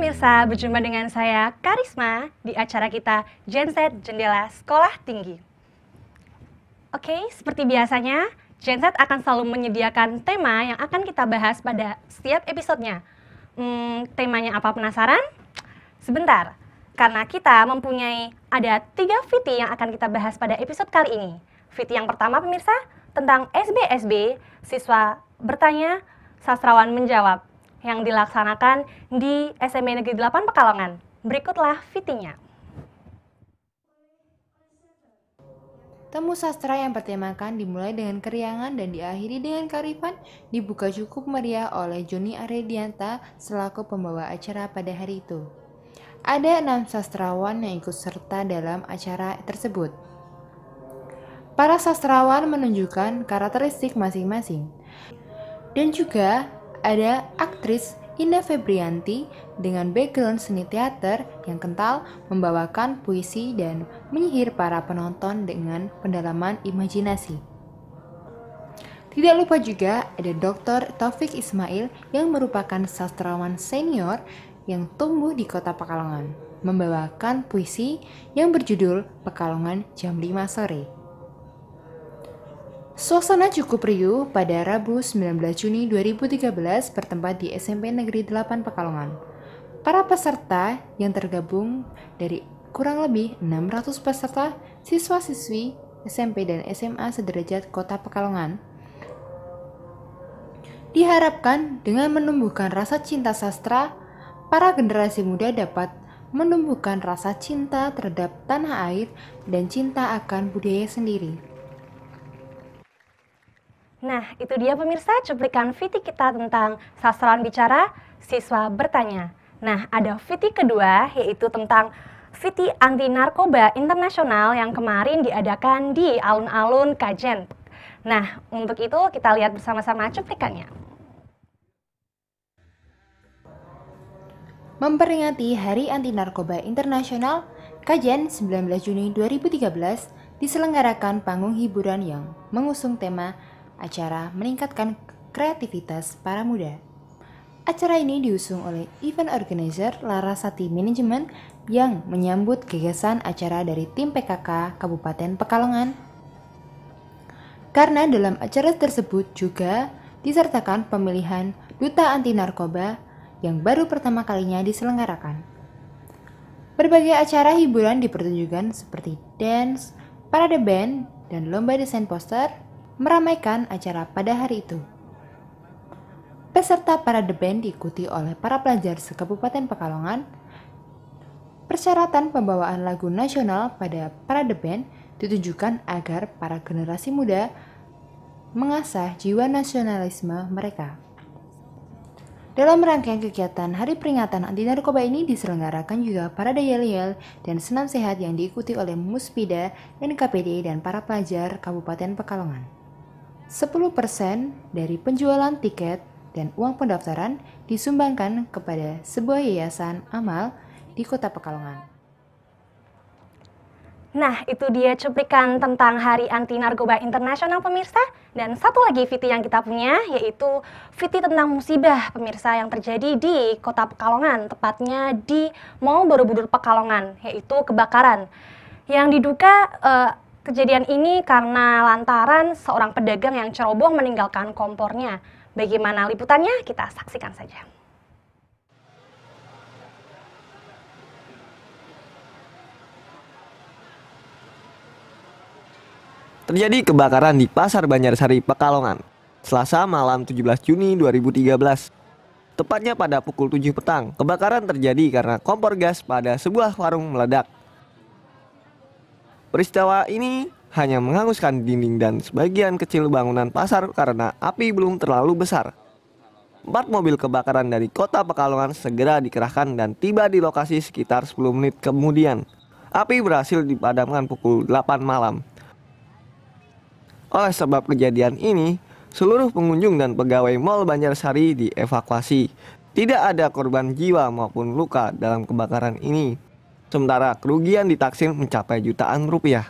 pemirsa, berjumpa dengan saya Karisma di acara kita Gen Z Jendela Sekolah Tinggi. Oke, seperti biasanya, Gen Z akan selalu menyediakan tema yang akan kita bahas pada setiap episodenya. Temanya apa, penasaran? Sebentar, karena kita mempunyai ada 3 VT yang akan kita bahas pada episode kali ini. VT yang pertama pemirsa, tentang SBSB, siswa bertanya, sastrawan menjawab, yang dilaksanakan di SMP Negeri 8 Pekalongan. Berikutlah VT-nya. Temu sastra yang bertemakan dimulai dengan keriangan dan diakhiri dengan kearifan dibuka cukup meriah oleh Joni Aredianta selaku pembawa acara pada hari itu. Ada 6 sastrawan yang ikut serta dalam acara tersebut. Para sastrawan menunjukkan karakteristik masing-masing. Dan juga ada aktris Indah Febrianti dengan background seni teater yang kental membawakan puisi dan menyihir para penonton dengan pendalaman imajinasi. Tidak lupa juga ada Dr. Taufik Ismail yang merupakan sastrawan senior yang tumbuh di kota Pekalongan, membawakan puisi yang berjudul Pekalongan Jam 5 Sore. Suasana cukup riuh pada Rabu 19 Juni 2013 bertempat di SMP Negeri 8 Pekalongan. Para peserta yang tergabung dari kurang lebih 600 peserta siswa-siswi SMP dan SMA sederajat Kota Pekalongan diharapkan dengan menumbuhkan rasa cinta sastra, para generasi muda dapat menumbuhkan rasa cinta terhadap tanah air dan cinta akan budaya sendiri. Nah, itu dia pemirsa cuplikan VT kita tentang sastrawan bicara, siswa bertanya. Nah, ada VT kedua yaitu tentang VT anti narkoba internasional yang kemarin diadakan di alun-alun Kajen. Nah, untuk itu kita lihat bersama-sama cuplikannya. Memperingati Hari Anti Narkoba Internasional, Kajen 19 Juni 2013 diselenggarakan panggung hiburan yang mengusung tema acara meningkatkan kreativitas para muda. Acara ini diusung oleh event organizer Larasati Management yang menyambut gagasan acara dari tim PKK Kabupaten Pekalongan. Karena dalam acara tersebut juga disertakan pemilihan Duta Anti Narkoba yang baru pertama kalinya diselenggarakan. Berbagai acara hiburan dipertunjukkan seperti dance, parade band, dan lomba desain poster meramaikan acara pada hari itu. Peserta parade band diikuti oleh para pelajar se-Kabupaten Pekalongan. Persyaratan pembawaan lagu nasional pada parade band ditujukan agar para generasi muda mengasah jiwa nasionalisme mereka. Dalam rangkaian kegiatan Hari Peringatan Anti Narkoba ini diselenggarakan juga parade yel-yel dan senam sehat yang diikuti oleh Muspida, NKPD, dan para pelajar Kabupaten Pekalongan. 10% dari penjualan tiket dan uang pendaftaran disumbangkan kepada sebuah yayasan amal di Kota Pekalongan. Nah, itu dia cuplikan tentang Hari Anti Narkoba Internasional pemirsa. Dan satu lagi VT yang kita punya yaitu VT tentang musibah pemirsa yang terjadi di Kota Pekalongan, tepatnya di Mall Borobudur Pekalongan, yaitu kebakaran. Yang diduga kejadian ini karena lantaran seorang pedagang yang ceroboh meninggalkan kompornya. Bagaimana liputannya? Kita saksikan saja. Terjadi kebakaran di Pasar Banjarsari, Pekalongan, Selasa malam 17 Juni 2013. Tepatnya pada pukul 7 petang, kebakaran terjadi karena kompor gas pada sebuah warung meledak. Peristiwa ini hanya menghanguskan dinding dan sebagian kecil bangunan pasar karena api belum terlalu besar. 4 mobil kebakaran dari Kota Pekalongan segera dikerahkan dan tiba di lokasi sekitar 10 menit kemudian. Api berhasil dipadamkan pukul 8 malam. Oleh sebab kejadian ini, seluruh pengunjung dan pegawai Mall Banjarsari dievakuasi. Tidak ada korban jiwa maupun luka dalam kebakaran ini. Sementara kerugian ditaksir mencapai jutaan rupiah.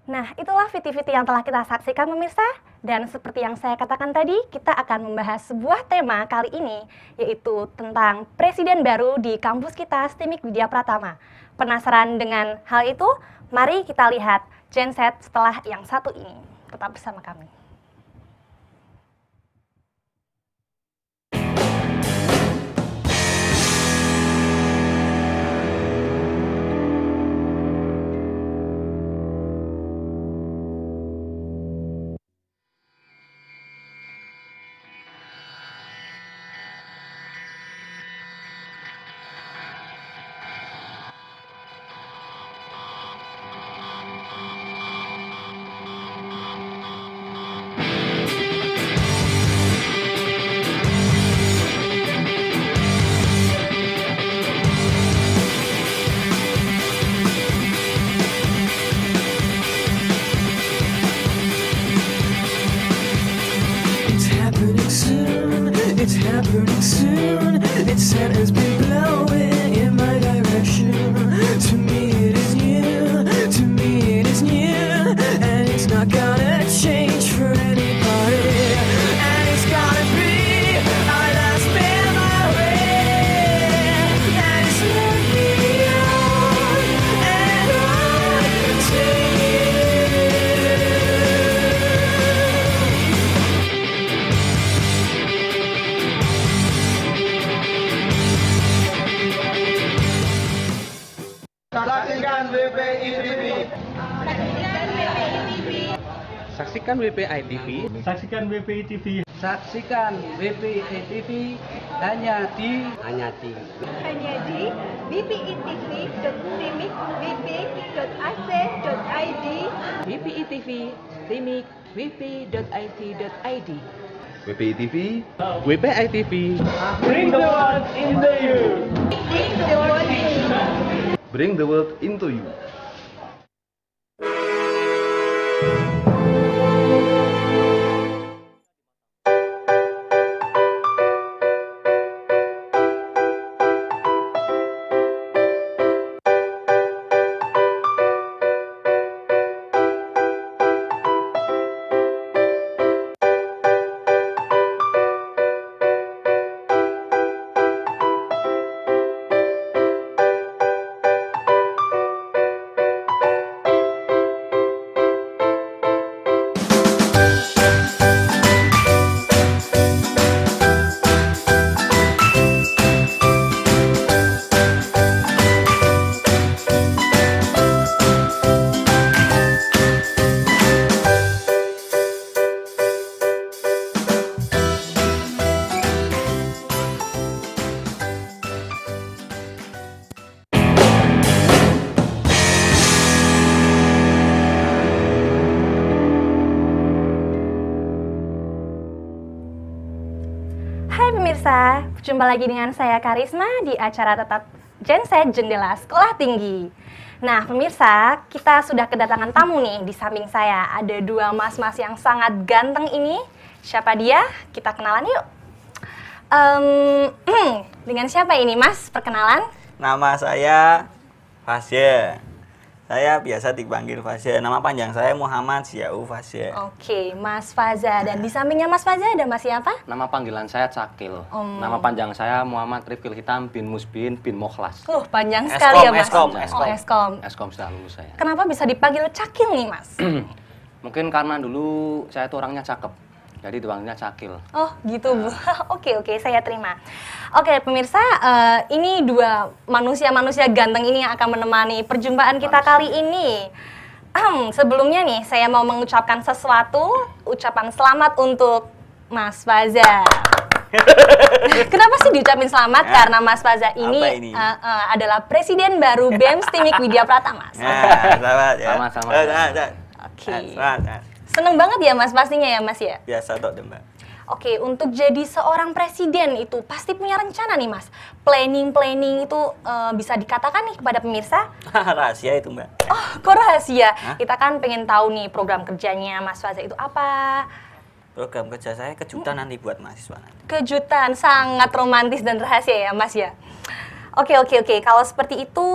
Nah, itulah viti-viti yang telah kita saksikan pemirsa. Dan seperti yang saya katakan tadi, kita akan membahas sebuah tema kali ini, yaitu tentang presiden baru di kampus kita, STIMIK Widya Pratama. Penasaran dengan hal itu? Mari kita lihat Genset setelah yang satu ini. Tetap bersama kami. It's happening soon. Its head has been blowing in my direction. To me it is new. To me it is new. And it's not gonna change for anybody. And it's gonna be our last memory. And it's looking on and on to you. Saksikan WPI TV. Saksikan WPI TV. Saksikan WPI TV hanya di bpitv.timik.wp.ac.id WPI TV, Timik, wp.it.id. WPI TV. WPI TV. Bring the world into you. Bring the world in. Bring the world into you. Hai pemirsa, jumpa lagi dengan saya Karisma di acara tetap Genset Jendela Sekolah Tinggi. Nah pemirsa, kita sudah kedatangan tamu nih. Di samping saya ada dua mas-mas yang sangat ganteng ini. Siapa dia? Kita kenalan yuk. Dengan siapa ini mas? Perkenalan? Nama saya Fasya. Saya biasa dipanggil Fasya. Nama panjang saya Muhammad Ziau Fasya. Oke, Mas Faza. Dan di sampingnya Mas Faza ada Mas siapa? Nama panggilan saya Cakil. Nama panjang saya Muhammad Rifkil Hitam bin Musbin bin Mokhlas. Panjang sekali ya Mas. Eskom. Eskom sudah lulus saya. Kenapa bisa dipanggil Cakil nih Mas? Mungkin karena dulu saya tuh orangnya cakep. Jadi dipanggilnya Cakil. Oh gitu Bu. Oke, saya terima. Oke pemirsa, ini dua manusia-manusia ganteng ini yang akan menemani perjumpaan kita kali ini. Sebelumnya nih, saya mau mengucapkan sesuatu, ucapan selamat untuk Mas Faza. Kenapa sih diucapin selamat? Karena Mas Faza ini, adalah presiden baru BEM STIMIK Widya Pratama. Selamat ya. Sama-sama. Oke. Seneng banget ya Mas pastinya ya Mas ya? Biasa tok deh Mbak. Oke, untuk jadi seorang presiden itu pasti punya rencana nih Mas. Planning itu bisa dikatakan nih kepada pemirsa? Rahasia itu Mbak. Oh, kok rahasia? Kita kan pengen tahu nih program kerjanya Mas Faza itu apa? Program kerja saya kejutan nanti buat mahasiswa nanti. Kejutan, sangat romantis dan rahasia ya Mas ya? Oke. Kalau seperti itu,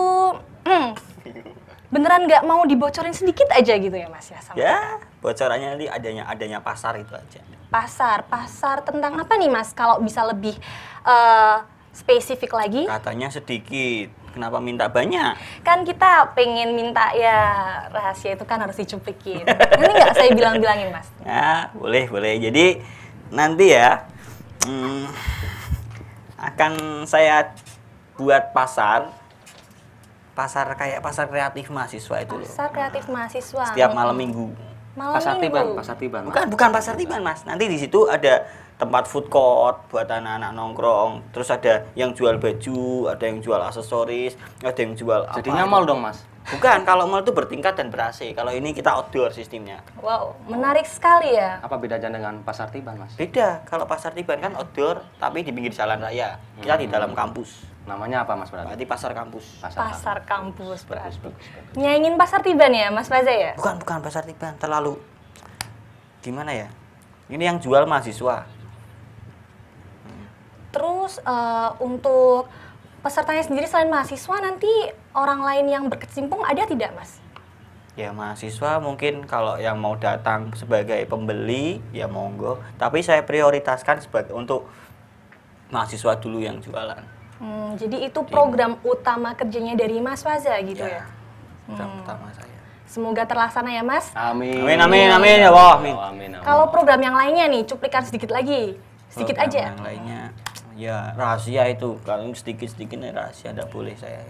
Beneran nggak mau dibocorin sedikit aja gitu ya Mas ya sama Ya, bocorannya nanti adanya pasar itu aja. pasar tentang apa nih Mas? Kalau bisa lebih spesifik lagi? Katanya sedikit. Kenapa minta banyak? Kan kita pengen minta ya rahasia itu kan harus dicuplikin. Nanti nggak saya bilang-bilangin Mas? Ya, boleh. Jadi nanti ya akan saya buat pasar kayak pasar kreatif mahasiswa itu loh. Pasar kreatif mahasiswa. Setiap malam minggu. Pasar Tiban, Mas. Bukan pasar Tiban, Mas. Nanti di situ ada tempat food court buat anak-anak nongkrong. Terus ada yang jual baju, ada yang jual aksesoris, ada yang jual Jadinya mall dong, Mas. Bukan, kalau mall itu bertingkat dan ber-AC. Kalau ini kita outdoor sistemnya. Wow, menarik sekali ya. Apa bedanya dengan Pasar Tiban, Mas? Beda. Kalau pasar Tiban kan outdoor, tapi di pinggir jalan raya. Kita di dalam kampus. Namanya apa, Mas, berarti? Berarti pasar kampus. Pasar kampus berarti. Bagus. Nyaingin pasar Tiban ya, Mas Faza ya? Bukan pasar Tiban, terlalu gimana ya? Ini yang jual mahasiswa. Terus untuk pesertanya sendiri selain mahasiswa nanti orang lain yang berkecimpung ada tidak, Mas? Ya mahasiswa mungkin kalau yang mau datang sebagai pembeli ya monggo. Tapi saya prioritaskan sebagai untuk mahasiswa dulu yang jualan. Jadi itu program utama kerjanya dari Mas Faza gitu ya? Program utama saya. Semoga terlaksana ya Mas. Amin ya Allah. Amin. Kalau program yang lainnya nih, cuplikan sedikit lagi. Sedikit Program aja. Yang lainnya ya rahasia itu. Kalau sedikit-sedikitnya rahasia tidak boleh saya.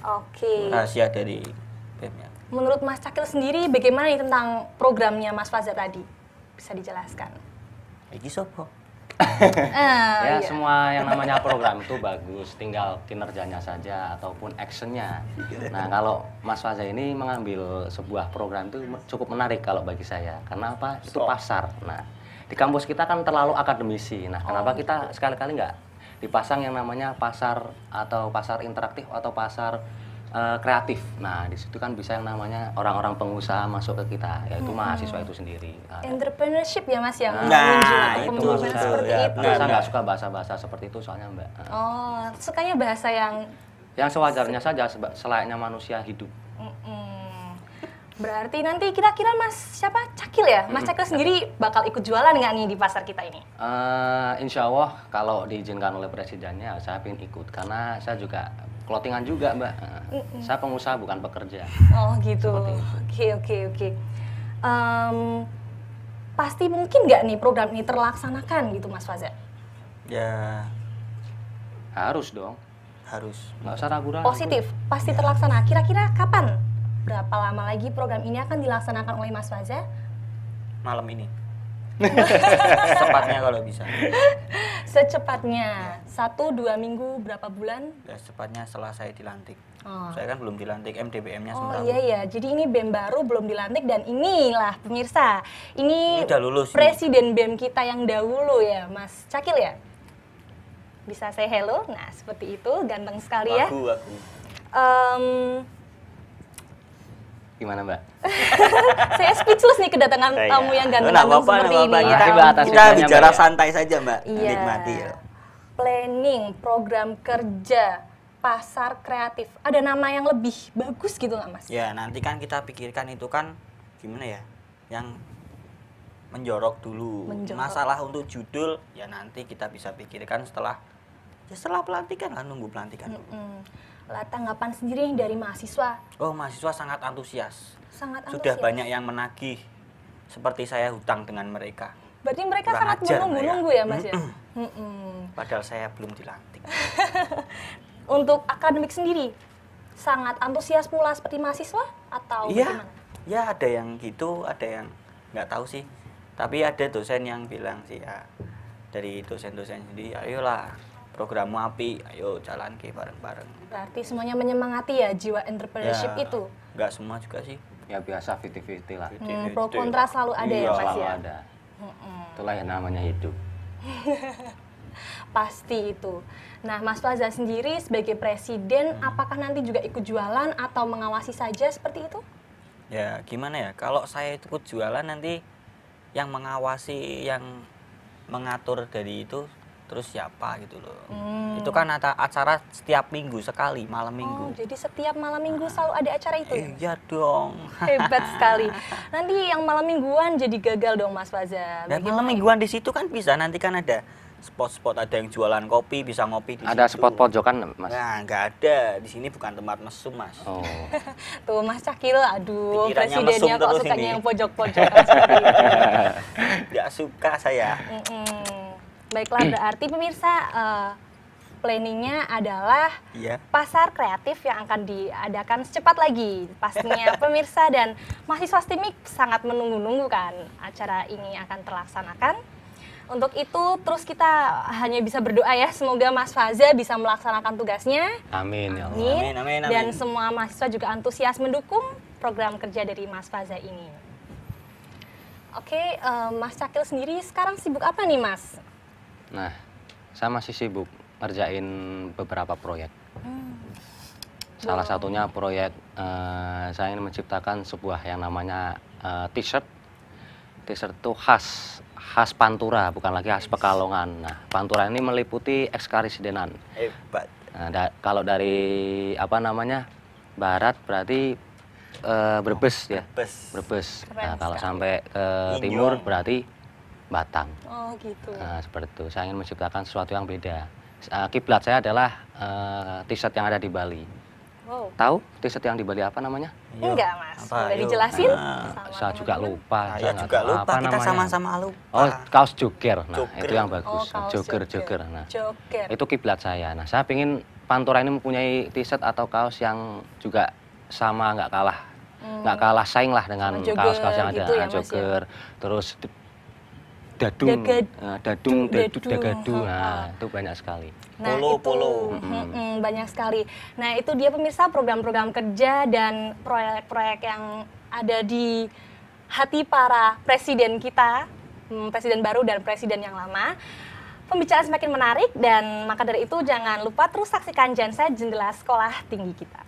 Oke. Rahasia dari BEM ya. Menurut Mas Cakil sendiri bagaimana nih tentang programnya Mas Faza tadi? Bisa dijelaskan? Iki sopo? Ya, iya. semua yang namanya program itu bagus, tinggal kinerjanya saja ataupun actionnya. Nah, kalau Mas Faza ini mengambil sebuah program itu cukup menarik kalau bagi saya. Karena apa? Itu pasar. Nah, di kampus kita kan terlalu akademisi. Nah, kenapa kita sekali-kali nggak dipasang yang namanya pasar atau pasar interaktif atau pasar kreatif. Nah, di situ kan bisa yang namanya orang-orang pengusaha masuk ke kita, yaitu mahasiswa itu sendiri. Entrepreneurship ya Mas yang itu pembimbingan seperti ya, itu. Saya nggak suka bahasa-bahasa seperti itu soalnya, Mbak. Oh, sukanya bahasa yang sewajarnya saja, selayaknya manusia hidup. berarti nanti kira-kira Mas siapa? Cakil ya? Mas Cakil sendiri bakal ikut jualan nggak nih di pasar kita ini? Insya Allah kalau diizinkan oleh presidennya saya ingin ikut karena saya juga clothingan juga, Mbak. Saya pengusaha bukan pekerja. Oh gitu. Oke. Pasti mungkin nggak nih program ini terlaksanakan gitu Mas Faza? Ya Harus dong. harus. Nggak usah ragu-ragu. Positif, pasti terlaksana. Kira-kira kapan? Berapa lama lagi program ini akan dilaksanakan oleh Mas Faza? Malam ini. Secepatnya kalau bisa. Secepatnya 1-2 minggu, berapa bulan? Ya, secepatnya setelah saya dilantik. Oh. Saya kan belum dilantik, MDBM-nya Oh semeraut. iya, jadi ini BEM baru belum dilantik dan inilah pemirsa, ini Udah lulus. presiden BEM kita yang dahulu ya, Mas Cakil ya? Bisa say hello? Nah seperti itu, ganteng sekali ya. Aku. Gimana, Mbak? Saya speechless nih kedatangan tamu yang ganteng-ganteng seperti ini. Makasih, ya. Mbak, atas Kita waktunya, bicara Mbak, ya. santai saja, Mbak. Iya. Nikmati ya. Planning, program kerja, pasar kreatif. Ada nama yang lebih bagus gitu nggak Mas? Ya, nanti kan kita pikirkan itu kan gimana ya? Yang menjorok dulu. Menjorok. Masalah untuk judul ya nanti kita bisa pikirkan setelah pelantikan lah, nunggu pelantikan dulu. Lah tanggapan sendiri nih dari mahasiswa? Oh, mahasiswa sangat antusias. Sangat Sudah antusias. banyak yang menagih. Seperti saya hutang dengan mereka. Berarti mereka Kurang sangat ajar menunggu-nunggu ya Mas ya? Padahal saya belum dilantik. Untuk akademik sendiri, sangat antusias pula seperti mahasiswa atau Iya, bagaimana? ya ada yang gitu, ada yang nggak tahu sih. Tapi ada dosen yang bilang sih ya, dari dosen-dosen sendiri, ayolah programmu api, ayo jalan ke bareng-bareng. Berarti semuanya menyemangati ya jiwa entrepreneurship Ya, itu. nggak semua juga sih. Ya biasa 50-50 lah. Pro kontra selalu ada ya Mas Selalu ya? ada. Itulah yang namanya hidup. Pasti itu. Nah Mas Faza sendiri sebagai presiden, apakah nanti juga ikut jualan atau mengawasi saja seperti itu? Ya gimana ya, kalau saya ikut jualan nanti yang mengawasi, yang mengatur dari itu terus siapa gitu loh. Itu kan acara setiap minggu sekali, malam minggu. Oh, jadi setiap malam minggu selalu ada acara itu ya? Iya dong. Hebat sekali. Nanti yang malam mingguan jadi gagal dong Mas Faza. Dan malam mingguan di situ kan bisa, nanti kan ada spot-spot, ada yang jualan kopi, bisa ngopi di Ada situ. spot pojokan, Mas? Nah, nggak ada. Di sini bukan tempat mesum, Mas. Oh. Tuh Mas Cakil, aduh Pikirannya presidennya mesum kok terus sukanya ini. yang pojok-pojokan seperti itu. Nggak suka saya. Baiklah, berarti pemirsa planningnya adalah Iya. pasar kreatif yang akan diadakan secepat lagi. Pastinya pemirsa dan mahasiswa STIMIK sangat menunggu-nunggu kan acara ini akan terlaksanakan. Untuk itu terus kita hanya bisa berdoa ya, semoga Mas Faza bisa melaksanakan tugasnya. Amin ya Allah. Amin. Amin, amin. Dan semua mahasiswa juga antusias mendukung program kerja dari Mas Faza ini. Oke, Mas Cakil sendiri sekarang sibuk apa nih Mas? Nah, saya masih sibuk ngerjain beberapa proyek. Salah satunya proyek saya ingin menciptakan sebuah yang namanya t-shirt. T-shirt itu khas Pantura, bukan lagi khas Pekalongan. Nah, Pantura ini meliputi ekskarisidenan. Hebat. Nah, kalau dari barat berarti Brebes ya. Brebes. Nah, kalau sampai ke timur berarti Batang. Oh gitu. Nah, seperti itu. Saya ingin menciptakan sesuatu yang beda. Kiblat saya adalah t-shirt yang ada di Bali. Wow. Tahu t-shirt yang di Bali apa namanya? Enggak Mas, Apa, boleh yuk? dijelasin? Saya juga lupa. Saya juga lupa, kita sama-sama lupa. Oh, kaos joger. Nah, Joger. itu yang bagus. kaos Joger. Nah, Joger. itu kiblat saya. Nah, saya ingin Pantura ini mempunyai t-shirt atau kaos yang juga sama, nggak kalah saing lah dengan Sama joger kaos-kaos yang ada. gitu ya, Mas, ya? Joger, terus dadung, dagadu. Nah, itu banyak sekali. Nah, Polo. Banyak sekali. Nah, itu dia pemirsa program-program kerja dan proyek-proyek yang ada di hati para presiden kita, presiden baru dan presiden yang lama. Pembicaraan semakin menarik dan maka dari itu jangan lupa terus saksikan Genset Jendela Sekolah Tinggi kita.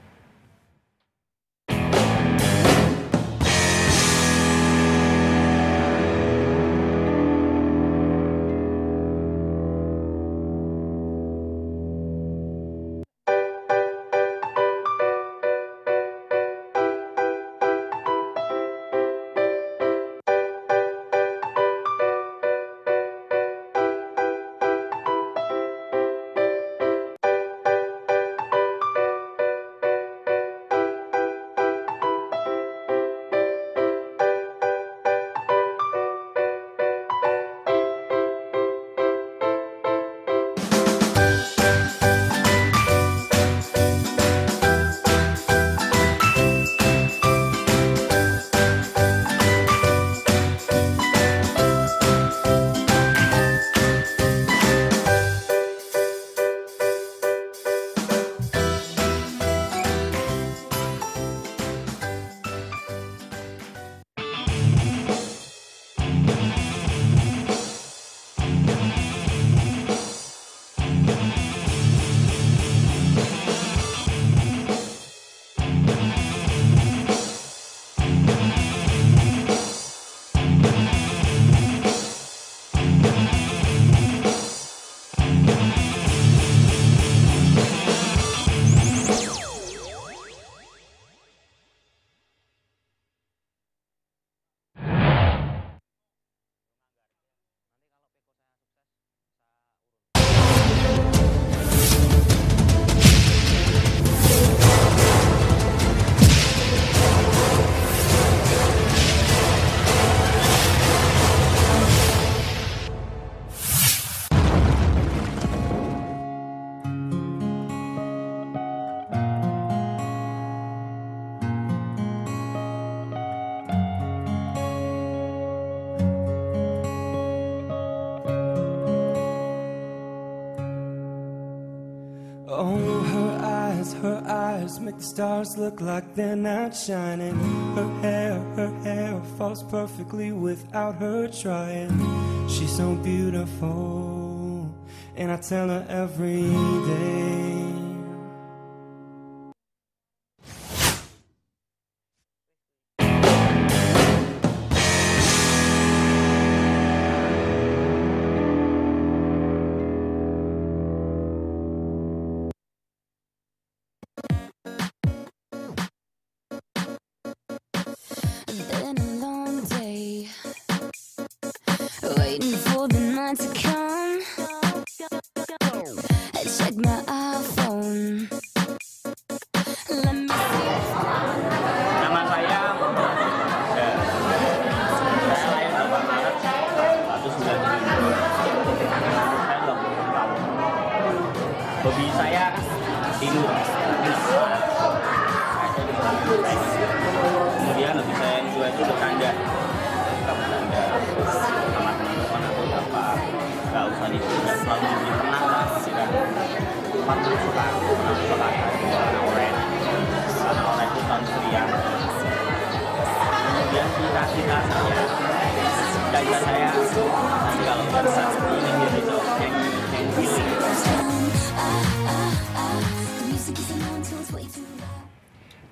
Oh, her eyes make the stars look like they're not shining. Her hair falls perfectly without her trying. She's so beautiful, and I tell her every day. want to come. Check my iPhone. Let me see. Nama saya Muhammad Faza. Saya lahir 8 Maret 1992. Saya 20 tahun. Hobi saya tidur. Kemudian hobi saya yang kedua itu bercanda. Suka bercanda sama teman-teman atau apa. Gak usah nggak selalu tenang lah. Tidak. Pernah suka warna oranye. Warna oranye itu tahun Suriah. Kemudian cita-cita saya nanti kalau besar ingin jadi seorang yang pilih.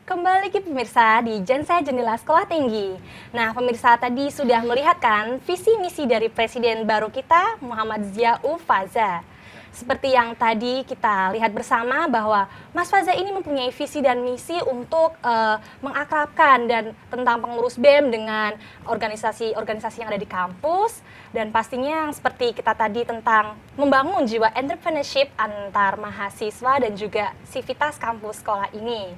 Kembali lagi pemirsa di Genset Jendela Sekolah Tinggi. Nah pemirsa tadi sudah melihat kan visi misi dari Presiden baru kita Muhammad Ziaul Faza. Seperti yang tadi kita lihat bersama bahwa Mas Faza ini mempunyai visi dan misi untuk mengakrabkan dan tentang pengurus BEM dengan organisasi-organisasi yang ada di kampus. Dan pastinya yang seperti kita tadi tentang membangun jiwa entrepreneurship antar mahasiswa dan juga sivitas kampus sekolah ini.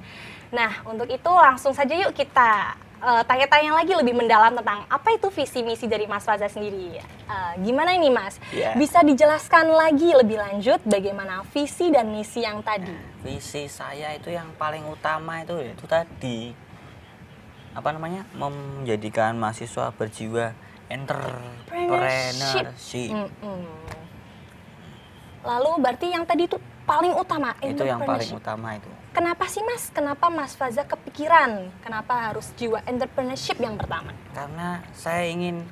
Nah, untuk itu langsung saja yuk kita tanya-tanya lagi lebih mendalam tentang apa itu visi misi dari Mas Faza sendiri. Gimana ini Mas? Yeah. Bisa dijelaskan lagi lebih lanjut bagaimana visi dan misi yang tadi? Visi saya itu yang paling utama itu tadi menjadikan mahasiswa berjiwa entrepreneurship. Lalu berarti yang tadi itu paling utama, itu yang paling utama itu. Kenapa sih Mas? Kenapa Mas Faza kepikiran? Kenapa harus jiwa entrepreneurship yang pertama? Karena saya ingin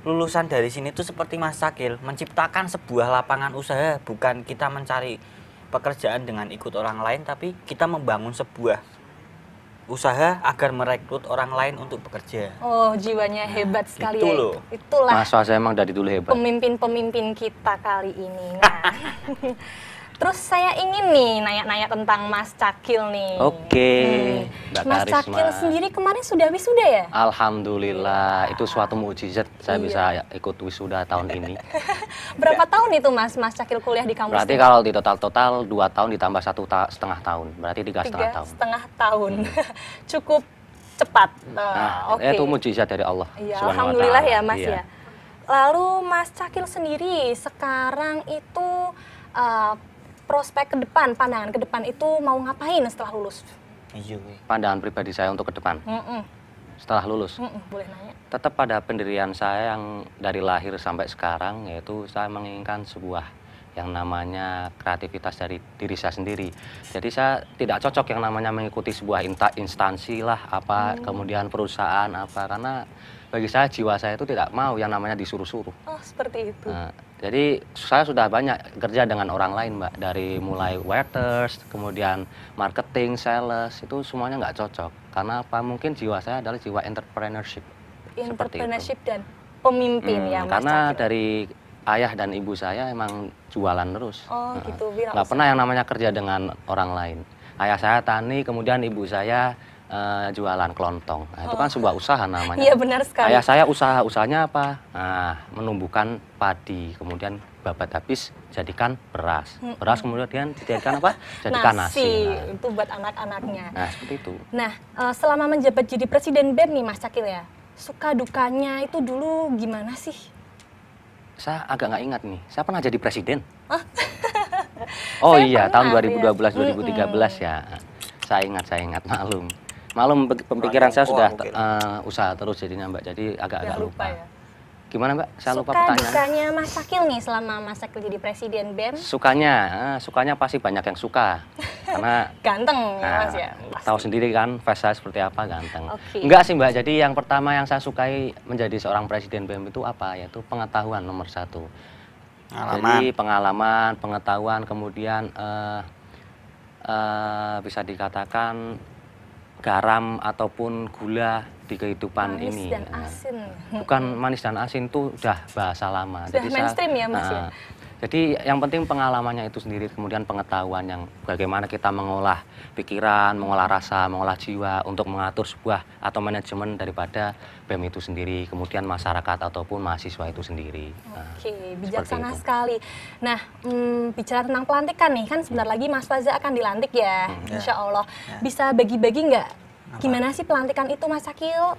lulusan dari sini tuh seperti Mas Cakil, menciptakan sebuah lapangan usaha, bukan kita mencari pekerjaan dengan ikut orang lain, tapi kita membangun sebuah usaha agar merekrut orang lain untuk bekerja. Oh, jiwanya hebat sekali gitu ya. Loh. Itulah Mas Faza emang dari dulu hebat. Pemimpin-pemimpin kita kali ini. Nah. Terus saya ingin nih nanya-nanya tentang Mas Cakil nih. Oke, Mas Cakil sendiri kemarin sudah wisuda ya? Alhamdulillah, itu suatu mukjizat saya bisa ikut wisuda tahun ini. Berapa tahun itu Mas Cakil kuliah di kampus? Berarti kalau di total 2 tahun ditambah 1,5 tahun, berarti 3,5 tahun. 3,5 tahun. Cukup cepat. Nah, itu mukjizat dari Allah. Iya, alhamdulillah ya Mas ya. Lalu Mas Cakil sendiri sekarang itu prospek ke depan, pandangan ke depan itu mau ngapain setelah lulus? Pandangan pribadi saya untuk ke depan. Setelah lulus. Boleh nanya. Tetap pada pendirian saya yang dari lahir sampai sekarang, yaitu saya menginginkan sebuah yang namanya kreativitas dari diri saya sendiri. Jadi saya tidak cocok yang namanya mengikuti sebuah instansi lah, kemudian perusahaan karena bagi saya jiwa saya itu tidak mau yang namanya disuruh-suruh. Oh, seperti itu. Jadi saya sudah banyak kerja dengan orang lain Mbak, dari mulai waiters, kemudian marketing, sales, itu semuanya nggak cocok. Karena mungkin jiwa saya adalah jiwa entrepreneurship. Entrepreneurship dan pemimpin ya Mas Karena Cakil. dari ayah dan ibu saya emang jualan terus. Oh gitu. Nggak pernah yang namanya kerja dengan orang lain. Ayah saya tani, kemudian ibu saya jualan kelontong. Itu kan sebuah usaha namanya. Iya benar sekali. Ayah saya usahanya apa? Menumbuhkan padi, kemudian babat habis jadikan beras. Beras kemudian dijadikan apa? Jadikan nasi. Itu buat anak-anaknya. Nah seperti itu. Nah selama menjabat jadi presiden BEM nih Mas Cakil ya, suka dukanya itu dulu gimana sih? Saya agak nggak ingat nih. Saya pernah jadi presiden. Oh iya, tahun 2012-2013 ya. Saya ingat, Malum pemikiran saya sudah usaha terus jadinya Mbak, jadi agak lupa. Ya. Gimana Mbak? Saya lupa pertanyaan. Suka dukanya Mas Cakil nih selama Mas Cakil jadi presiden BEM? Sukanya pasti banyak yang suka. Karena ganteng ya Mas ya? Tahu sendiri kan face saya seperti apa, ganteng. Enggak sih Mbak, jadi yang pertama yang saya sukai menjadi seorang presiden BEM itu yaitu pengetahuan nomor 1. Jadi pengalaman, pengetahuan, kemudian bisa dikatakan garam ataupun gula di kehidupan manis ini. Dan asin. Bukan manis dan asin itu udah bahasa lama. Sudah mainstream ya Mas ya? Jadi yang penting pengalamannya itu sendiri, kemudian pengetahuan yang bagaimana kita mengolah pikiran, mengolah rasa, mengolah jiwa untuk mengatur sebuah atau manajemen daripada BEM itu sendiri, kemudian masyarakat ataupun mahasiswa itu sendiri. Oke, bijaksana sekali. Nah, bicara tentang pelantikan nih, kan sebentar lagi Mas Faza akan dilantik ya, insya Allah. Bisa bagi-bagi nggak? Gimana sih pelantikan itu, Mas Akil?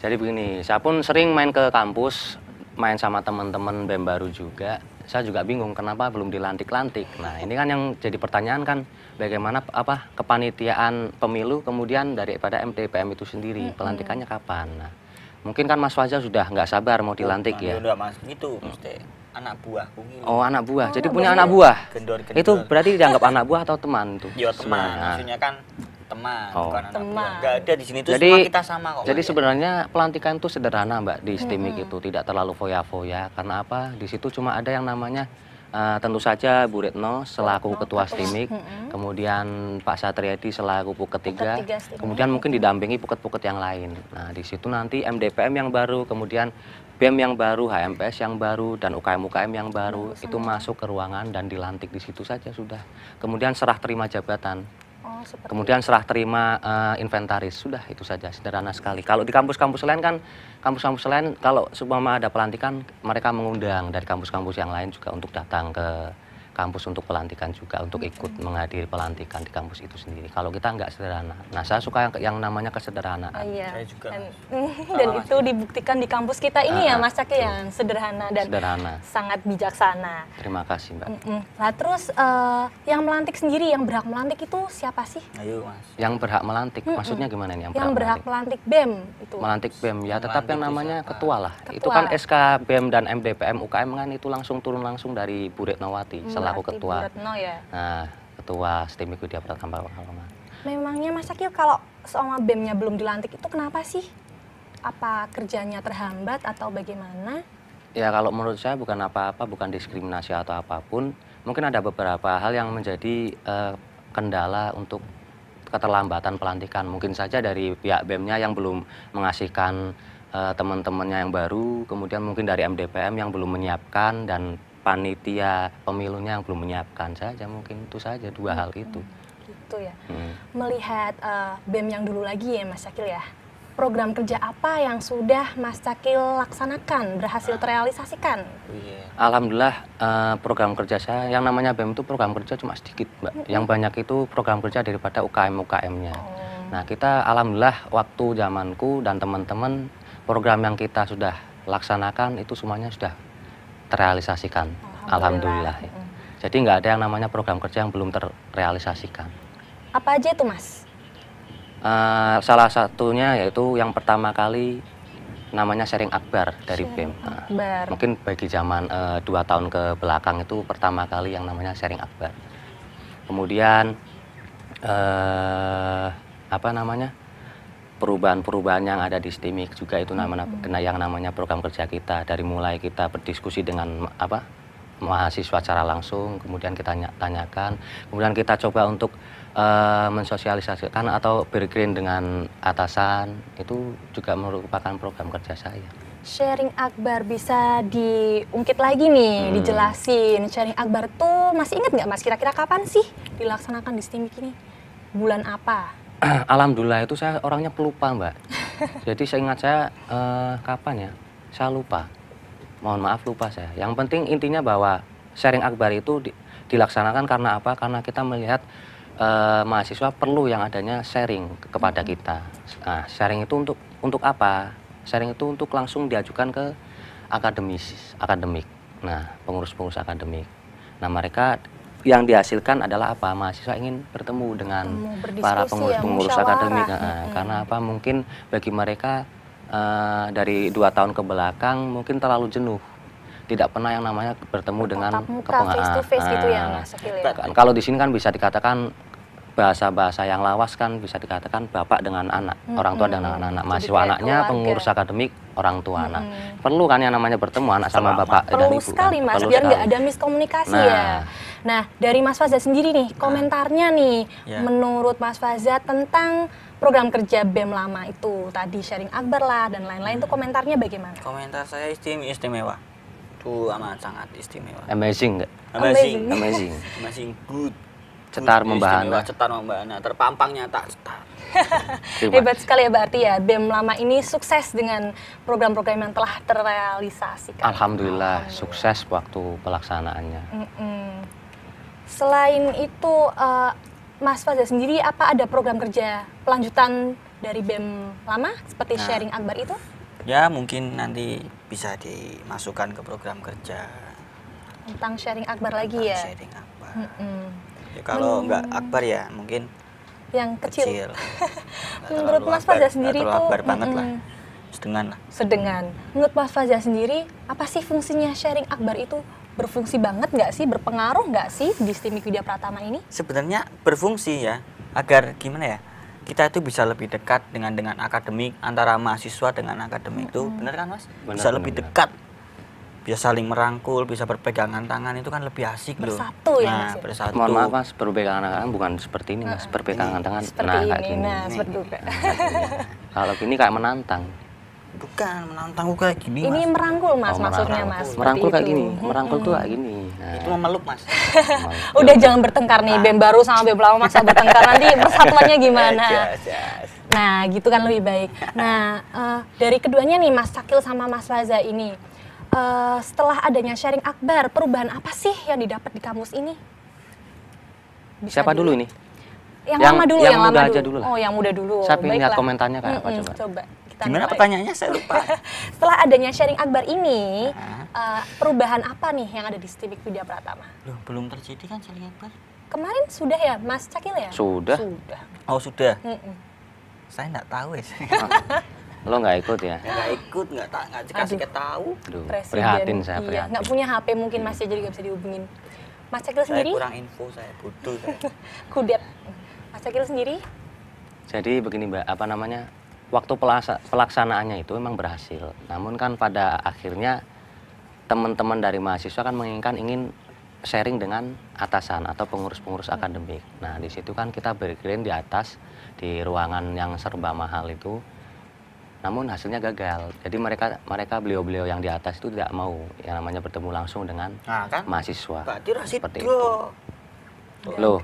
Jadi begini, saya pun sering main ke kampus, main sama teman-teman BEM baru juga. Saya juga bingung kenapa belum dilantik-lantik. Nah, ini kan yang jadi pertanyaan kan, bagaimana kepanitiaan pemilu kemudian daripada MDPM itu sendiri, pelantikannya kapan? Nah, mungkin kan Mas Faza sudah nggak sabar mau dilantik ya. Udah Mas, gitu mesti anak buahku gitu. Oh, anak buah. Jadi punya anak buah. Gendor-gendor. Itu berarti dianggap anak buah atau teman tuh? Ya teman, Nah, maksudnya kan teman, bukan anak Teman. buah. Nggak ada di sini tuh, Jadi, semua kita sama kok. jadi sebenarnya pelantikan itu sederhana Mbak di STIMIK itu, tidak terlalu foya-foya. Karena apa? Di situ cuma ada yang namanya tentu saja Bu Retno selaku ketua STIMIK, kemudian Pak Satriadi selaku puket 3, kemudian mungkin didampingi puket-puket yang lain. Nah, di situ nanti MDPM yang baru, kemudian BEM yang baru, HMPS yang baru, dan UKM-UKM yang baru itu masuk ke ruangan dan dilantik di situ saja sudah. Kemudian serah terima jabatan. Kemudian serah terima inventaris, sudah itu saja, sederhana sekali. Kalau di kampus-kampus lain kan, kampus-kampus lain kalau seumpama ada pelantikan, mereka mengundang dari kampus-kampus yang lain juga untuk datang ke kampus untuk pelantikan juga, untuk ikut menghadiri pelantikan di kampus itu sendiri. Kalau kita nggak sederhana. Nah, saya suka yang namanya kesederhanaan. Iya. Saya juga. Dan itu dibuktikan di kampus kita ini ya, Mas Akil, yang sederhana dan sangat bijaksana. Terima kasih, Mbak. Nah, terus yang melantik sendiri, yang berhak melantik itu siapa sih? Ayo, Mas. Yang berhak melantik, maksudnya gimana ini? Yang berhak melantik BEM itu. Melantik BEM, ya tetap yang namanya ketua lah. Itu kan SK BEM dan MDPM UKM kan itu langsung turun langsung dari Bu Retnowati selaku ketua. Ya. Nah, ketua STIMIK Widya Pratama Pekalongan. Memangnya Mas Akil kalau sama BEM-nya belum dilantik itu kenapa sih? Apa kerjanya terhambat atau bagaimana? Ya kalau menurut saya bukan apa-apa, bukan diskriminasi atau apapun. Mungkin ada beberapa hal yang menjadi kendala untuk keterlambatan pelantikan. Mungkin saja dari pihak BEM-nya yang belum mengasihkan teman-temannya yang baru, kemudian mungkin dari MDPM yang belum menyiapkan, dan panitia pemilunya yang belum menyiapkan saja, mungkin itu saja, dua hal itu. Gitu ya. Melihat BEM yang dulu lagi ya Mas Akil ya, program kerja apa yang sudah Mas Akil laksanakan, berhasil terrealisasikan? Alhamdulillah program kerja saya, yang namanya BEM itu program kerja cuma sedikit Mbak. Yang banyak itu program kerja daripada UKM-UKM-nya. Nah kita alhamdulillah waktu zamanku dan teman-teman, program yang kita sudah laksanakan itu semuanya sudah terrealisasikan. Alhamdulillah. Jadi nggak ada yang namanya program kerja yang belum terrealisasikan. Apa aja itu Mas? Salah satunya yaitu yang pertama kali namanya sharing akbar dari BEM. Mungkin bagi zaman 2 tahun ke belakang itu pertama kali yang namanya sharing akbar. Kemudian apa namanya, perubahan-perubahan yang ada di STIMIK juga itu namanya yang namanya program kerja kita. Dari mulai kita berdiskusi dengan mahasiswa secara langsung, kemudian kita tanyakan, kemudian kita coba untuk mensosialisasikan atau bergreen dengan atasan, itu juga merupakan program kerja saya. Sharing akbar bisa diungkit lagi nih, dijelasin. Sharing akbar tuh masih ingat nggak Mas, kira-kira kapan sih dilaksanakan di STIMIK ini? Bulan apa? Alhamdulillah itu saya orangnya pelupa Mbak. Jadi seingat saya kapan ya, saya lupa. Mohon maaf lupa saya. Yang penting intinya bahwa sharing akbar itu dilaksanakan karena apa? Karena kita melihat mahasiswa perlu yang adanya sharing kepada kita. Nah, sharing itu untuk apa? Sharing itu untuk langsung diajukan ke akademik. Nah, pengurus-pengurus akademik. Nah, mereka yang dihasilkan adalah apa? Mahasiswa ingin bertemu dengan para pengurus-pengurus akademik. Karena apa? Mungkin bagi mereka dari 2 tahun ke belakang mungkin terlalu jenuh. Tidak pernah yang namanya bertemu dengan face to face gitu ya Mas Akil ya. Kalau di sini kan bisa dikatakan bahasa-bahasa yang lawas, kan bisa dikatakan bapak dengan anak, orang tua dengan anak, mahasiswa anaknya, pengurus akademik, orang tua anak. Perlu kan yang namanya bertemu anak sama bapak dan ibu. Perlu sekali Mas, biar nggak ada miskomunikasi ya. Nah, dari Mas Faza sendiri nih, komentarnya nih, menurut Mas Faza tentang program kerja BEM lama itu, tadi sharing akbar lah dan lain-lain, tuh komentarnya bagaimana? Komentar saya istimewa. Amat sangat istimewa. Amazing nggak? Amazing. Amazing. Amazing good. Cetar Good, membahana. istimewa, cetar membahana, terpampang nyata cetar. Terima. Hebat sekali ya berarti ya, BEM Lama ini sukses dengan program-program yang telah terrealisasikan. Alhamdulillah sukses waktu pelaksanaannya. Selain itu, Mas Faza sendiri apa ada program kerja pelanjutan dari BEM Lama seperti sharing akbar itu? Ya mungkin nanti bisa dimasukkan ke program kerja. Tentang sharing akbar lagi ya? Sharing akbar. Ya, kalau nggak akbar ya mungkin yang kecil. Nggak Menurut terlalu Mas akbar, Faza sendiri nggak tuh terlalu akbar banget lah. Sedengan lah. Sedengan. Menurut Mas Faza sendiri, apa sih fungsinya sharing akbar itu? Berfungsi banget nggak sih? Berpengaruh nggak sih di STIMIK Widya Pratama ini? Sebenarnya berfungsi ya, agar gimana ya, kita itu bisa lebih dekat dengan akademik, antara mahasiswa dengan akademik itu, benar kan Mas? Benar, Bisa benar, lebih benar. dekat, bisa saling merangkul, bisa berpegangan tangan, itu kan lebih asik loh. Bersatu ya, Nah, Mas ya? bersatu. Mohon maaf Mas, berpegangan tangan bukan seperti ini Mas, berpegangan tangan. Seperti Nah, ini, kayak gini. seperti itu. Kalau gini kayak menantang. Bukan menantang kayak gini Ini Mas. merangkul Mas, Oh, maksudnya merangkul. Mas. seperti Merangkul kayak itu. gini, merangkul tuh kayak gini. Nah, Itu memeluk Mas. Udah jangan bertengkar nih, BEM baru sama BEM lama masa bertengkar, nanti persatuannya gimana? Nah, gitu kan lebih baik. Nah, dari keduanya nih, Mas Cakil sama Mas Faza ini, setelah adanya sharing akbar, perubahan apa sih yang didapat di kampus ini? Bisa siapa dulu ini? Yang lama dulu, yang lama muda dulu. aja dulu lah. Oh, yang muda dulu. Saya pengen lihat Baiklah. komentarnya kayak apa coba. Coba. Kita Gimana mulai. pertanyaannya saya lupa. Setelah adanya sharing akbar ini, perubahan apa nih yang ada di STIMIK Widya Pratama? Loh, belum terjadi kan sharing akbar? Kemarin sudah ya, Mas Cakil ya? Sudah. Sudah. Oh sudah. Mm-mm. Saya nggak tahu ya. Lo nggak ikut ya? Nggak ikut, nggak dikasih tahu. Aduh, Presiden. prihatin saya, Iya, prihatin. nggak punya HP mungkin Mas ya, jadi nggak bisa dihubungin. Mas Cakil Saya sendiri? kurang info, saya bodoh. Saya. Kudet. Mas Cakil sendiri? Jadi begini Mbak, apa namanya, waktu pelaksanaannya itu memang berhasil. Namun kan pada akhirnya teman-teman dari mahasiswa kan ingin sharing dengan atasan atau pengurus-pengurus akademik. Nah di situ kan kita berkirim di atas, di ruangan yang serba mahal itu. Namun hasilnya gagal. Jadi mereka beliau-beliau yang di atas itu tidak mau yang namanya bertemu langsung dengan Nah kan, mahasiswa. berarti Seperti Rasidro. itu. Loh,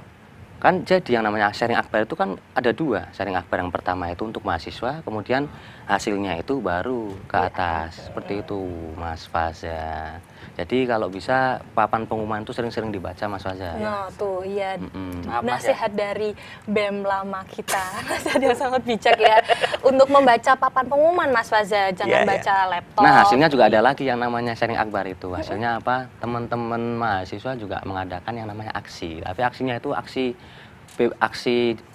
kan jadi yang namanya sharing akbar itu kan ada dua. Sharing akbar yang pertama itu untuk mahasiswa, kemudian hasilnya itu baru ke atas. Seperti itu Mas Faza. Jadi kalau bisa papan pengumuman itu sering-sering dibaca Mas Faza. Nah tuh, iya. Maaf, Mas, Nasihat dari BEM lama kita. Nasihat yang sangat bijak ya. Untuk membaca papan pengumuman Mas Faza, jangan Iya, baca laptop. Nah hasilnya juga ada lagi yang namanya sharing akbar itu. Hasilnya apa? Teman-teman mahasiswa juga mengadakan yang namanya aksi. Tapi aksinya itu aksi